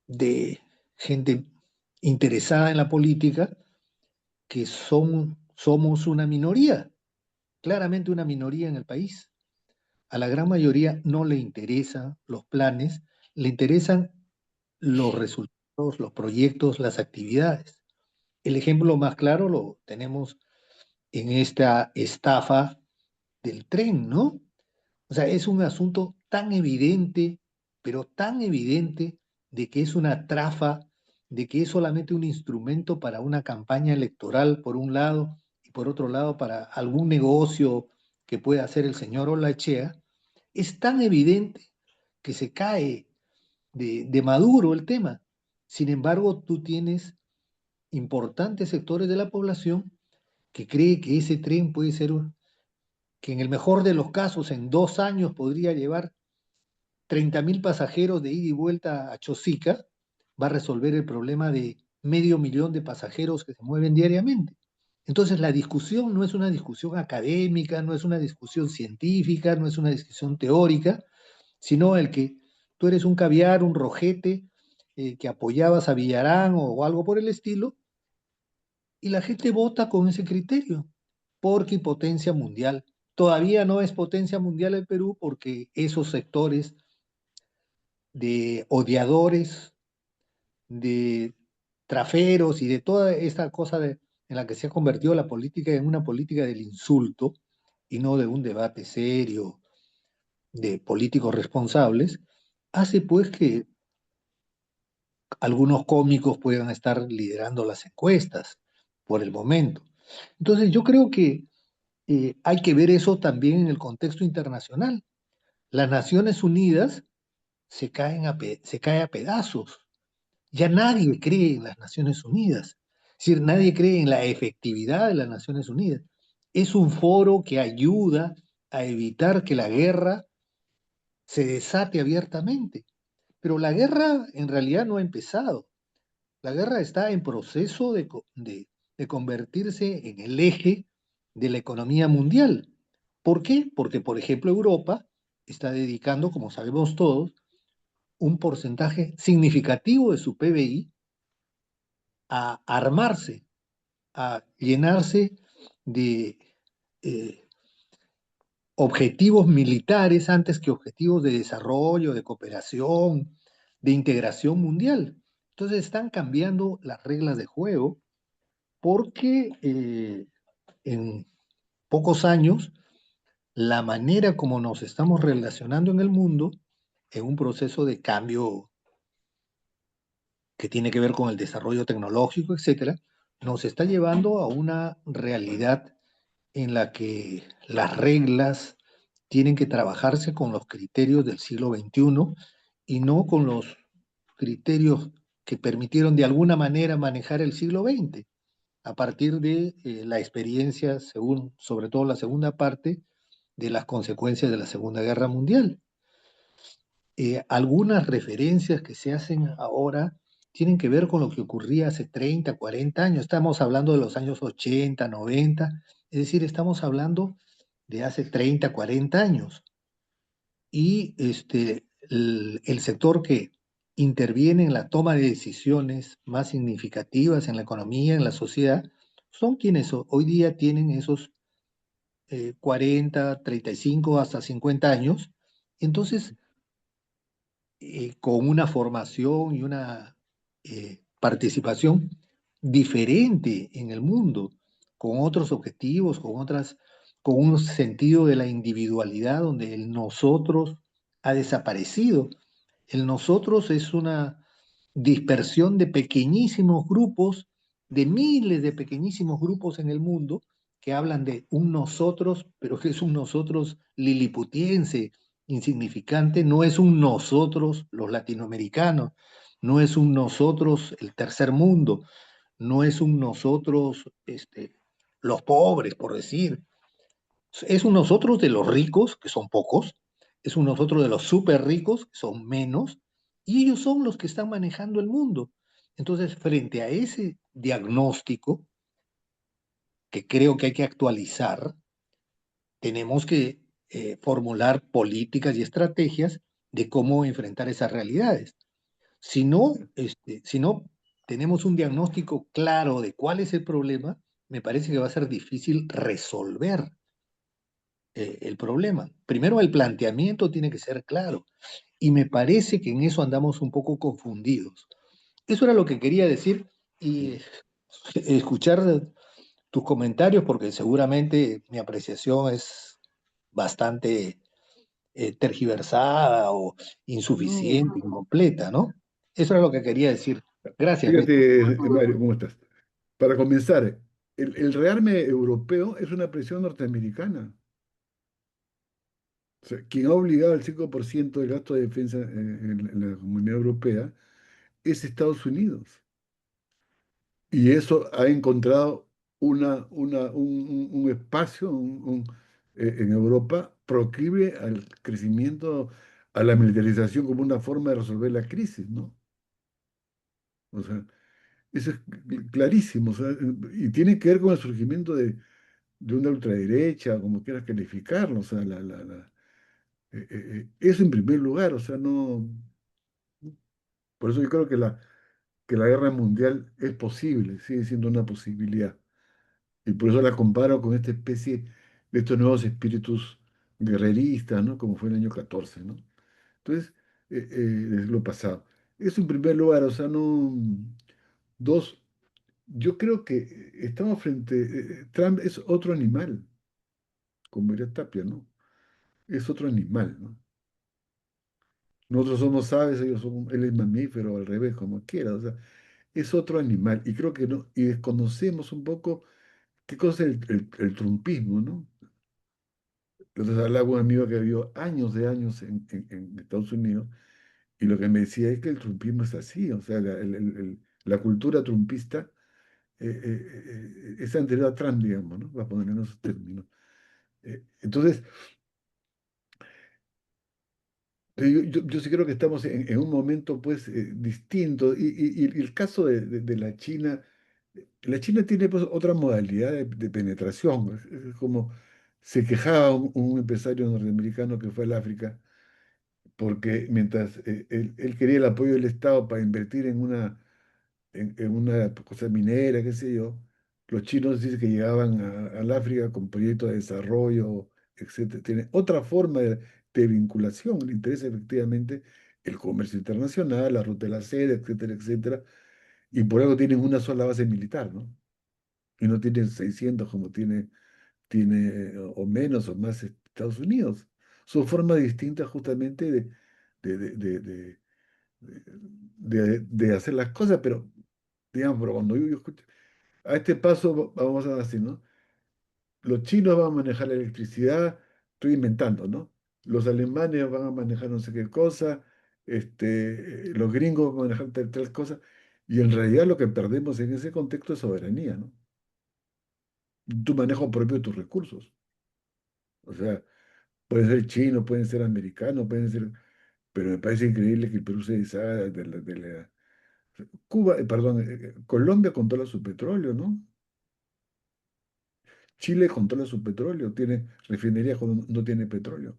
de gente interesada en la política, que somos una minoría, claramente una minoría en el país. A la gran mayoría no le interesan los planes, le interesan los resultados, los proyectos, las actividades. El ejemplo más claro lo tenemos en esta estafa del tren, ¿no? O sea, es un asunto tan evidente, pero tan evidente, de que es una trafa, de que es solamente un instrumento para una campaña electoral, por un lado, y por otro lado, para algún negocio que pueda hacer el señor Olachea. Es tan evidente que se cae de maduro el tema. Sin embargo, tú tienes importantes sectores de la población que cree que ese tren puede ser que en el mejor de los casos, en 2 años, podría llevar 30.000 pasajeros de ida y vuelta a Chosica, va a resolver el problema de 500.000 de pasajeros que se mueven diariamente. Entonces, la discusión no es una discusión académica, no es una discusión científica, no es una discusión teórica, sino el que tú eres un caviar, un rojete, que apoyabas a Villarán o algo por el estilo, y la gente vota con ese criterio, porque potencia mundial. Todavía no es potencia mundial el Perú porque esos sectores de odiadores, de traferos y de toda esta cosa en la que se ha convertido la política en una política del insulto y no de un debate serio de políticos responsables, hace pues que algunos cómicos puedan estar liderando las encuestas por el momento. Entonces yo creo que hay que ver eso también en el contexto internacional. Las Naciones Unidas se cae a pedazos. Ya nadie cree en las Naciones Unidas. Es decir, nadie cree en la efectividad de las Naciones Unidas. Es un foro que ayuda a evitar que la guerra se desate abiertamente. Pero la guerra en realidad no ha empezado. La guerra está en proceso de convertirse en el eje de la economía mundial. ¿Por qué? Porque, por ejemplo, Europa está dedicando, como sabemos todos, un porcentaje significativo de su PBI a armarse, a llenarse de objetivos militares antes que objetivos de desarrollo, de cooperación, de integración mundial. Entonces están cambiando las reglas de juego porque en pocos años la manera como nos estamos relacionando en el mundo, en un proceso de cambio que tiene que ver con el desarrollo tecnológico, etcétera, nos está llevando a una realidad en la que las reglas tienen que trabajarse con los criterios del siglo XXI y no con los criterios que permitieron de alguna manera manejar el siglo XX, a partir de la experiencia, según, sobre todo la segunda parte, de las consecuencias de la Segunda Guerra Mundial. Algunas referencias que se hacen ahora tienen que ver con lo que ocurría hace 30, 40 años. Estamos hablando de los años 80, 90, es decir, estamos hablando de hace 30, 40 años. Y el sector que interviene en la toma de decisiones más significativas en la economía, en la sociedad, son quienes hoy día tienen esos 40, 35, hasta 50 años. Entonces, con una formación y una participación diferente en el mundo, con otros objetivos, con un sentido de la individualidad donde el nosotros ha desaparecido. El nosotros es una dispersión de pequeñísimos grupos, de miles de pequeñísimos grupos en el mundo que hablan de un nosotros, pero que es un nosotros liliputiense, insignificante, no es un nosotros los latinoamericanos, no es un nosotros el tercer mundo, no es un nosotros los pobres, por decir, es un nosotros de los ricos, que son pocos, es un nosotros de los súper ricos, que son menos, y ellos son los que están manejando el mundo. Entonces, frente a ese diagnóstico, que creo que hay que actualizar, tenemos que formular políticas y estrategias de cómo enfrentar esas realidades. Si no tenemos un diagnóstico claro de cuál es el problema, me parece que va a ser difícil resolver el problema. Primero, el planteamiento tiene que ser claro y me parece que en eso andamos un poco confundidos. Eso era lo que quería decir y escuchar tus comentarios porque seguramente mi apreciación es bastante tergiversada o No, insuficiente, incompleta, ¿no? Eso era lo que quería decir. Gracias, Beto. fíjate, Mario, ¿cómo estás? Para comenzar, el rearme europeo es una presión norteamericana. O sea, quien ha obligado el 5% del gasto de defensa en la Comunidad Europea es Estados Unidos. Y eso ha encontrado un espacio en Europa proclive al crecimiento, a la militarización como una forma de resolver la crisis, ¿no? O sea, eso es clarísimo. O sea, y tiene que ver con el surgimiento de una ultraderecha, como quieras calificarlo. O sea, eso en primer lugar. O sea, no. Por eso yo creo que la guerra mundial es posible, sigue siendo una posibilidad. Y por eso la comparo con esta especie de estos nuevos espíritus guerreristas, ¿no? Como fue el año 14, ¿no? Entonces, del siglo pasado. Eso en primer lugar, o sea, no. Dos, yo creo que estamos frente. Trump es otro animal, como diría Tapia, ¿no? Es otro animal, ¿no? Nosotros somos aves, él es mamífero, al revés, como quiera, o sea, es otro animal. Y creo que no, y desconocemos un poco qué cosa es el trumpismo, ¿no? Entonces hablaba con un amigo que vivió años de años en Estados Unidos y lo que me decía es que el trumpismo es así, o sea, la cultura trumpista es anterior a Trump, digamos, ¿no? Va a poner en esos términos. Entonces, yo sí creo que estamos en un momento pues distinto y el caso de la China tiene pues otra modalidad de penetración, es como se quejaba un empresario norteamericano que fue al África porque mientras él quería el apoyo del Estado para invertir en una cosa minera, qué sé yo, los chinos dicen que llegaban al África con proyectos de desarrollo, etcétera. Tiene otra forma de vinculación. Le interesa efectivamente el comercio internacional, la ruta de la seda, etcétera, etcétera, y por algo tienen una sola base militar, ¿no? Y no tienen 600 como tiene o menos o más Estados Unidos. Son formas distintas justamente de, de, de, de, de hacer las cosas, pero, digamos, pero cuando yo escucho, a este paso vamos a decir, ¿no? Los chinos van a manejar la electricidad, estoy inventando, ¿no? Los alemanes van a manejar no sé qué cosa, los gringos van a manejar tal cosa, y en realidad lo que perdemos en ese contexto es soberanía, ¿no? Tu manejo propio de tus recursos. O sea, pueden ser chinos, pueden ser americanos, pueden ser, pero me parece increíble que el Perú se deshaga Cuba, perdón, Colombia controla su petróleo, ¿no? Chile controla su petróleo, tiene refinerías cuando no tiene petróleo.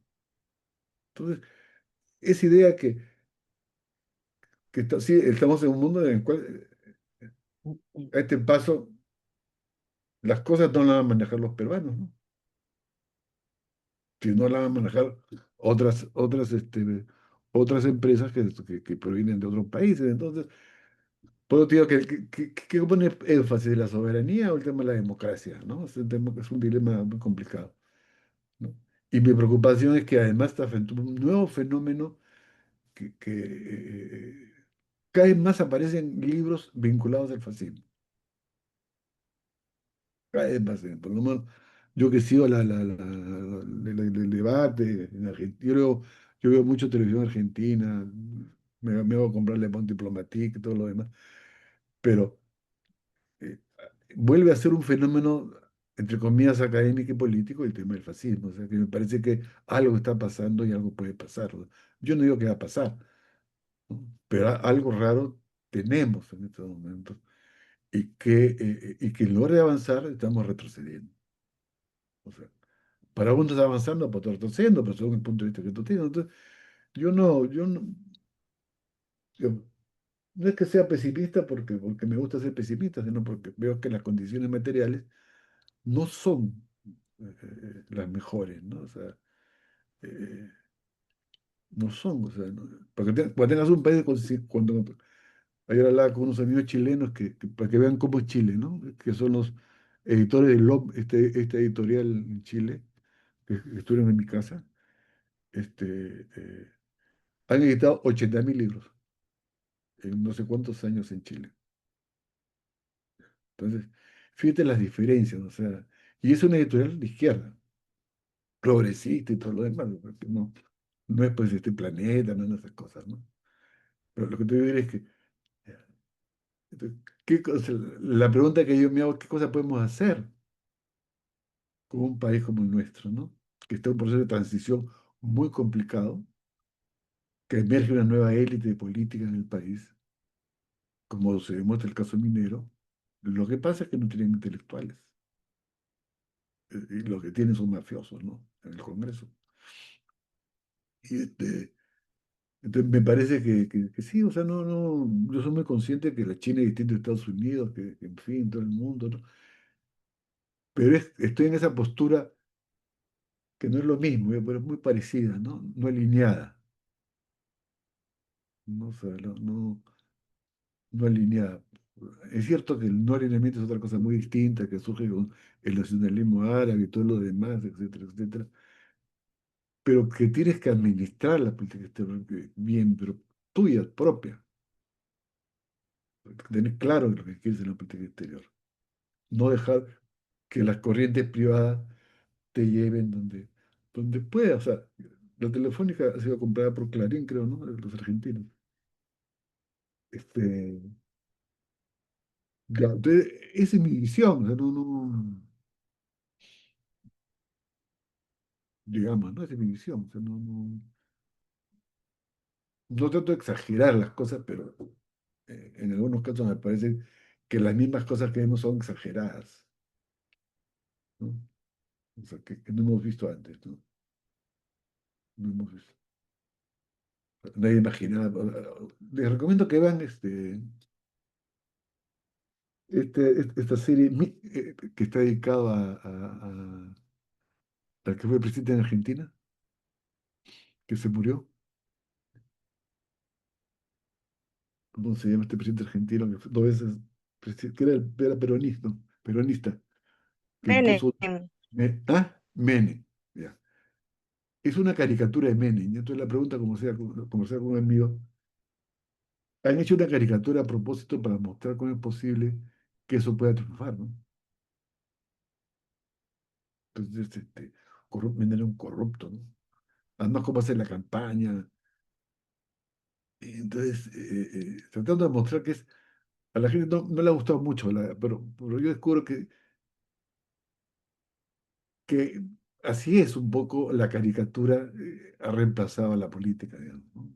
Entonces, esa idea sí, estamos en un mundo en el cual a este paso las cosas no las van a manejar los peruanos, ¿no? Si no las van a manejar otras empresas que provienen de otros países. Entonces, por eso te digo que pone énfasis en la soberanía o el tema de la democracia, ¿no? Es un dilema muy complicado, ¿no? Y mi preocupación es que además está frente a un nuevo fenómeno que cada vez más aparecen libros vinculados al fascismo. Cada vez más, por lo menos yo que sigo el debate en Argentina, yo veo mucho televisión argentina, me hago comprar Le Monde Diplomatique y todo lo demás, pero eh, vuelve a ser un fenómeno, entre comillas, académico y político el tema del fascismo. O sea, que me parece que algo está pasando y algo puede pasar, ¿no? Yo no digo que va a pasar, ¿no? Pero algo raro tenemos en estos momentos y que en lugar de avanzar estamos retrocediendo. O sea, para unos está avanzando, para otros retrocediendo, pero según el punto de vista que tú tienes. Entonces, yo no es que sea pesimista porque me gusta ser pesimista, sino porque veo que las condiciones materiales no son las mejores, ¿no? O sea, eh, no son, o sea, cuando tengas un país, cuando ayer hablaba con unos amigos chilenos para que vean cómo es Chile, ¿no? Que son los editores de LOM, este editorial en Chile, que estuvieron en mi casa, este, eh, han editado 80.000 libros en no sé cuántos años en Chile. Entonces, fíjate las diferencias, o sea, y es una editorial de izquierda, progresista y todo lo demás, porque no es pues este planeta, no es esas cosas, ¿no? Pero lo que te digo es que, entonces, la pregunta que yo me hago, ¿qué cosa podemos hacer con un país como el nuestro, ¿no? Que está en un proceso de transición muy complicado, que emerge una nueva élite política en el país, como se demuestra el caso minero. Lo que pasa es que no tienen intelectuales, y lo que tienen son mafiosos, ¿no? En el Congreso. Y entonces me parece que sí, o sea, yo soy muy consciente que la China es distinta de Estados Unidos, que en fin, todo el mundo, ¿no? Pero estoy en esa postura que no es lo mismo, pero es muy parecida, ¿no? No alineada, ¿no? O sea, no alineada. Es cierto que el no alineamiento es otra cosa muy distinta, que surge con el nacionalismo árabe y todo lo demás, etcétera, etcétera, pero que tienes que administrar la política exterior bien, pero tuya, propia. Tener claro lo que quieres en la política exterior. No dejar que las corrientes privadas te lleven donde pueda. O sea, la telefónica ha sido comprada por Clarín, creo, ¿no? Los argentinos. Este, ya, entonces, esa es mi visión. O sea, digamos, ¿no? Esa es mi visión. O sea, no trato de exagerar las cosas, pero en algunos casos me parece que las mismas cosas que vemos son exageradas, ¿no? O sea, que no hemos visto antes, ¿no? No hemos visto. Nadie imaginaba. Les recomiendo que vean esta serie que está dedicada al que fue presidente en Argentina, que se murió. ¿cómo se llama este presidente argentino que fue 2 veces, que era peronista, que Menem. impuso, Menem, ya. Es una caricatura de Menem. Y entonces la pregunta, como sea, conversar con un amigo, han hecho una caricatura a propósito para mostrar cómo es posible que eso pueda triunfar, ¿no? Entonces, Menem era un corrupto, ¿no? Además, cómo hace la campaña. Y entonces, tratando de mostrar que a la gente no le ha gustado mucho, pero yo descubro que así es un poco la caricatura, ha reemplazado a la política, digamos, ¿no?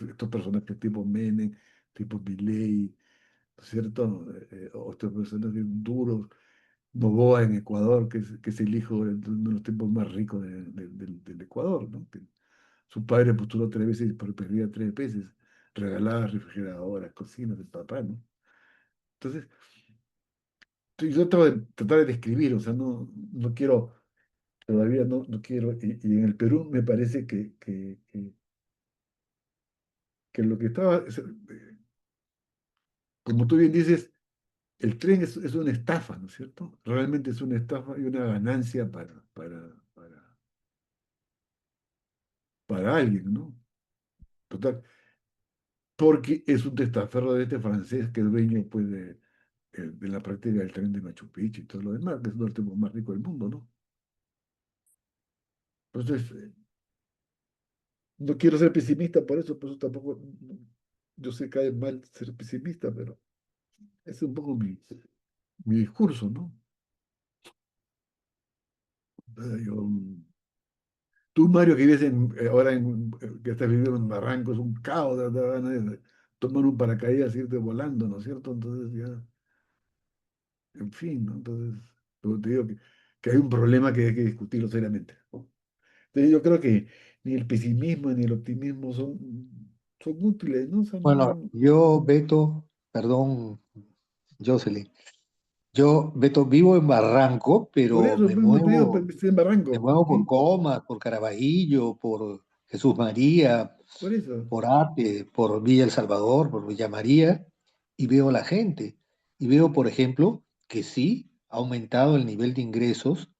Estos personajes tipo Menem, tipo Milei, ¿no es cierto? O estos personajes duros, Noboa en Ecuador, que es el hijo de uno de los tipos más ricos del Ecuador, ¿no? Que su padre postuló 3 veces y perdía 3 veces, regalaba refrigeradoras, cocinas del papá, ¿no? Entonces, yo trato de tratar de describir, o sea, no quiero, todavía no quiero, y en el Perú me parece que lo que estaba, como tú bien dices, el tren es una estafa, ¿no es cierto? Realmente es una estafa y una ganancia para alguien, ¿no? Total, porque es un testaferro de este francés que es dueño, pues, de la práctica del tren de Machu Picchu y todo lo demás, que es uno de los tipos más ricos del mundo, ¿no? Entonces, no quiero ser pesimista por eso tampoco, yo sé que es mal ser pesimista, pero es un poco mi discurso, ¿no? Yo, tú, Mario, que vives ahora que estás viviendo en Barranco, es un caos, da ganas de tomar un paracaídas y irte volando, ¿no es cierto? Entonces ya, en fin, ¿no? Entonces, pero te digo que hay un problema que hay que discutirlo seriamente, ¿no? Entonces yo creo que ni el pesimismo ni el optimismo son útiles, ¿no? O sea, Bueno, yo, Beto, perdón, Jocelyn, yo, Beto, vivo en Barranco, por pero eso, pues, no te digo, pues, estoy en me Barranco, muevo por ¿sí? Comas, por Caraballo, por Jesús María, Por eso. por Ate, por Villa El Salvador, por Villa María, y veo la gente. Y veo, por ejemplo, que sí, ha aumentado el nivel de ingresos,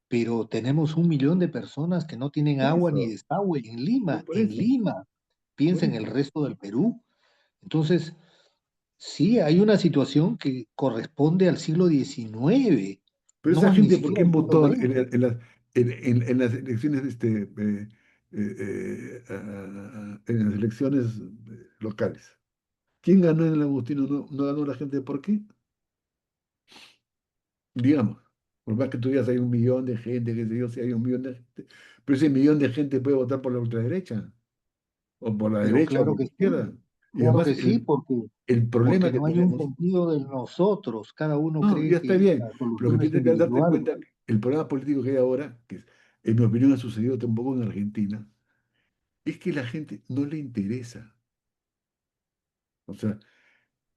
pero tenemos 1 millón de personas que no tienen Por agua ni eso, desagüe en Lima, por en eso, Lima. por Piensa en el eso. resto del Perú. Entonces, sí, hay una situación que corresponde al siglo XIX, Pero esa no ni gente, ¿por siquiera qué al siglo votó XX. en las elecciones, en las elecciones locales? ¿Quién ganó en el Agustino? ¿No ganó la gente? ¿Por qué? Digamos, por más que tú digas hay 1 millón de gente, que sé yo, si hay 1 millón de gente, pero ese millón de gente puede votar por la ultraderecha, o por la Pero derecha, o por la izquierda. Y claro además, que sí, el problema porque que no hay un tenemos. sentido de nosotros. Cada uno No, cree ya está que bien, la pero lo solución que es tienes que darte individual. cuenta, que el problema político que hay ahora, en mi opinión ha sucedido tampoco en Argentina, es que la gente no le interesa. O sea,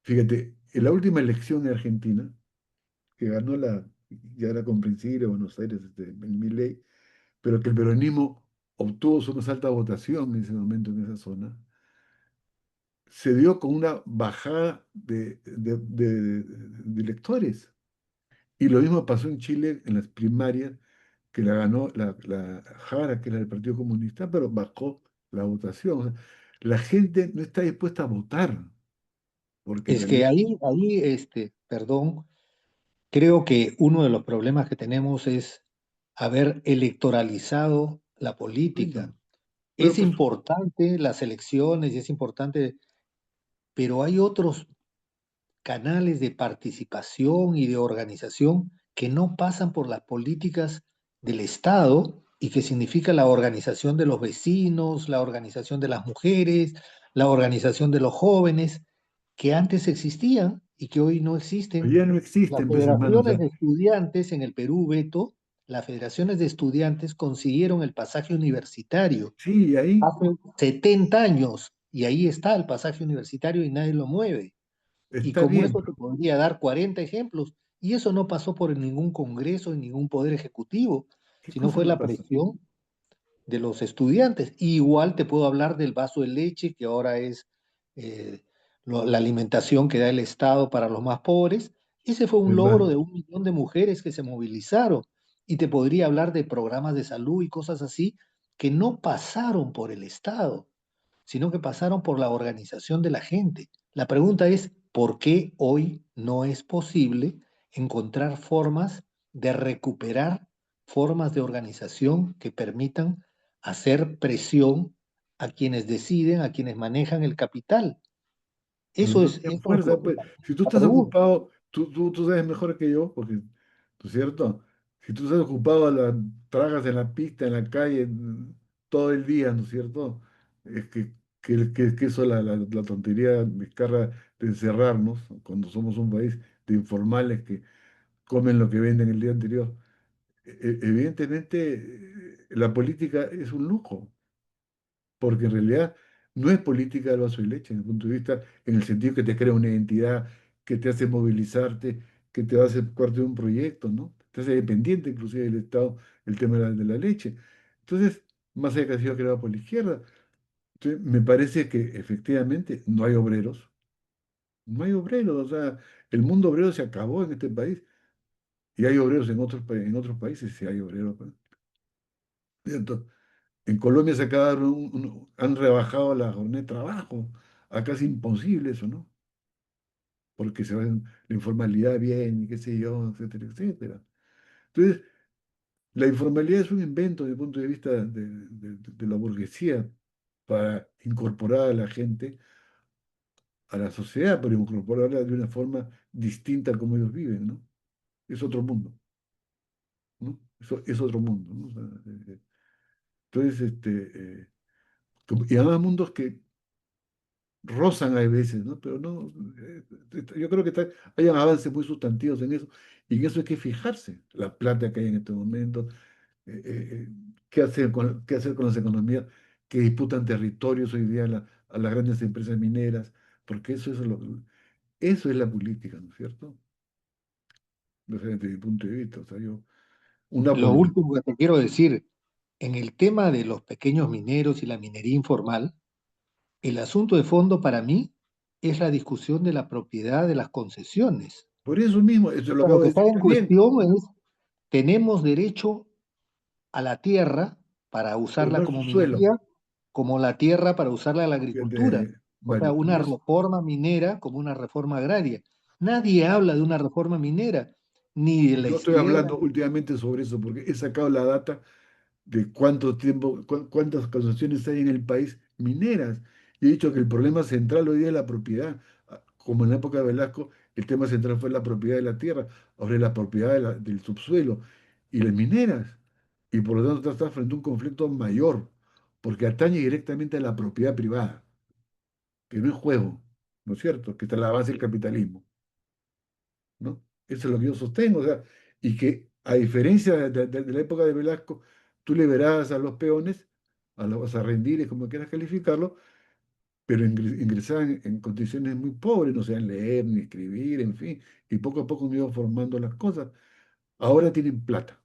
fíjate, en la última elección en Argentina, que ganó ya era comprensible Buenos Aires, en Milei, pero que el peronismo obtuvo su más alta votación en ese momento en esa zona, se dio con una bajada de electores. Y lo mismo pasó en Chile en las primarias, que la ganó la Jara, que era del Partido Comunista, pero bajó la votación. O sea, la gente no está dispuesta a votar, porque en Es que realidad, perdón, creo que uno de los problemas que tenemos es haber electoralizado la política. bueno, pero Es pues, importante las elecciones y es importante, pero hay otros canales de participación y de organización que no pasan por las políticas del Estado y que significa la organización de los vecinos, la organización de las mujeres, la organización de los jóvenes, que antes existían y que hoy no existen. ya no Las existen, pues hermanos. O federaciones sea, de estudiantes en el Perú, Beto, las federaciones de estudiantes consiguieron el pasaje universitario sí, ahí hace 70 años y ahí está el pasaje universitario y nadie lo mueve. Y está como bien, eso te podría dar 40 ejemplos. Y eso no pasó por ningún congreso, en ningún poder ejecutivo, ¿qué sino cosa fue no la pasa? presión de los estudiantes. Y igual te puedo hablar del vaso de leche, que ahora es eh, la alimentación que da el Estado para los más pobres. Ese fue un ¿Verdad? logro de 1 millón de mujeres que se movilizaron. Y te podría hablar de programas de salud y cosas así que no pasaron por el Estado, sino que pasaron por la organización de la gente. La pregunta es, ¿por qué hoy no es posible encontrar formas de recuperar formas de organización que permitan hacer presión a quienes deciden, a quienes manejan el capital? Pero Eso no es, tienen eso es fuerza, pues. Si tú la estás pregunta. ocupado, tú sabes mejor que yo, porque, ¿no es cierto? Si tú estás ocupado, tragas en la pista, en la calle, todo el día, ¿no es cierto? Es que eso, la tontería descarga de encerrarnos, cuando somos un país de informales que comen lo que venden el día anterior. Evidentemente, la política es un lujo porque en realidad no es política del vaso y leche, desde el punto de vista, en el sentido que te crea una identidad, que te hace movilizarte, que te hace parte de un proyecto, ¿no? Te hace dependiente inclusive del Estado, el tema de la leche. Entonces, más allá que ha sido creado por la izquierda, entonces, me parece que efectivamente no hay obreros, no hay obreros, o sea, el mundo obrero se acabó en este país y hay obreros en otros países, sí hay obreros, pues, ¿cierto? En Colombia se acabaron, han rebajado la jornada de trabajo. Acá es imposible eso, ¿no? Porque se va la informalidad bien, y qué sé yo, etcétera, etcétera. Entonces, la informalidad es un invento desde el punto de vista de la burguesía para incorporar a la gente a la sociedad, pero incorporarla de una forma distinta a como ellos viven, ¿no? Es otro mundo, ¿no? Eso es otro mundo, ¿no? O sea, entonces, y además mundos que rozan a veces, ¿no? Pero no, yo creo que hay avances muy sustantivos en eso, y en eso hay que fijarse, la plata que hay en este momento, qué hacer con las economías que disputan territorios hoy día a las grandes empresas mineras, porque eso es la política, ¿no es cierto? Desde mi punto de vista, o sea, una Lo política. último que te quiero decir, en el tema de los pequeños mineros y la minería informal, el asunto de fondo para mí es la discusión de la propiedad de las concesiones. Por eso mismo, eso lo O sea, lo acabo que de está decir en también, cuestión es, tenemos derecho a la tierra para pero usarla no es como su suelo. minería, como la tierra para usarla en la agricultura. Fíjate, O sea, Mario, una reforma minera como una reforma agraria. Nadie habla de una reforma minera, ni de la yo estoy izquierda. hablando últimamente sobre eso porque he sacado la data de cuánto tiempo, cuántas concesiones hay en el país mineras. Y he dicho que el problema central hoy día es la propiedad. Como en la época de Velasco, el tema central fue la propiedad de la tierra, ahora es la propiedad del subsuelo y las mineras. Y por lo tanto está frente a un conflicto mayor, porque atañe directamente a la propiedad privada, que no es juego, ¿no es cierto? Que está a la base del capitalismo, ¿no? Eso es lo que yo sostengo, o sea, y que a diferencia de la época de Velasco, tú le verás a los peones, a los arrendiles, como quieras calificarlo, pero ingresaban en condiciones muy pobres, no sabían leer ni escribir, en fin, y poco a poco han ido formando las cosas. Ahora tienen plata,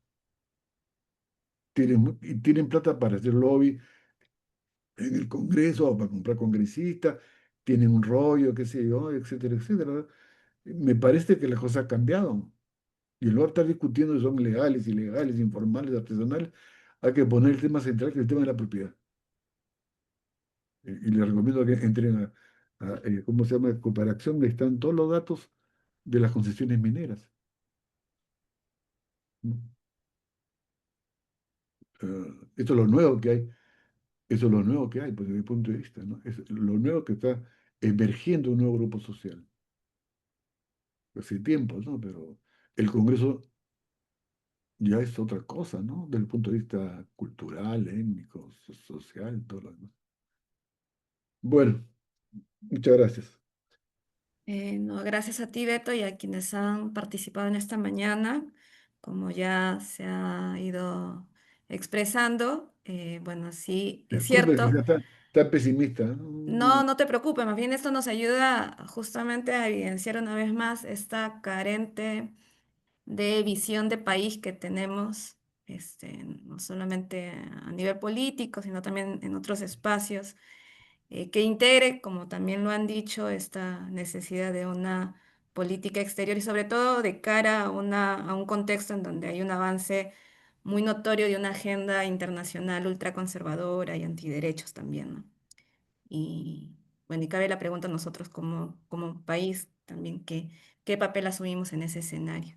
y tienen plata para hacer lobby en el Congreso o para comprar congresistas, tienen un rollo, qué sé yo, etcétera, etcétera. Me parece que la cosa ha cambiado. Y en lugar de estar discutiendo si son legales, ilegales, informales, artesanales, hay que poner el tema central, que es el tema de la propiedad. Y les recomiendo que entren ¿cómo se llama? Cooperación, ahí están todos los datos de las concesiones mineras. ¿No? Esto es lo nuevo que hay, eso es lo nuevo que hay, pues, desde mi punto de vista, ¿no? Es lo nuevo que está emergiendo un nuevo grupo social. Hace tiempo, ¿no? Pero el Congreso ya es otra cosa, ¿no? Desde el punto de vista cultural, étnico, social, todo lo demás. Bueno, muchas gracias. No, gracias a ti, Beto, y a quienes han participado en esta mañana. Como ya se ha ido expresando, bueno, sí, es Disculpe que cierto. sea tan pesimista, ¿no? No, no te preocupes, más bien esto nos ayuda justamente a evidenciar una vez más esta carente de visión de país que tenemos, no solamente a nivel político, sino también en otros espacios. que integre, como también lo han dicho, esta necesidad de una política exterior y sobre todo de cara a, a un contexto en donde hay un avance muy notorio de una agenda internacional ultraconservadora y antiderechos también, ¿no? Y bueno, y cabe la pregunta a nosotros como país también, ¿qué papel asumimos en ese escenario?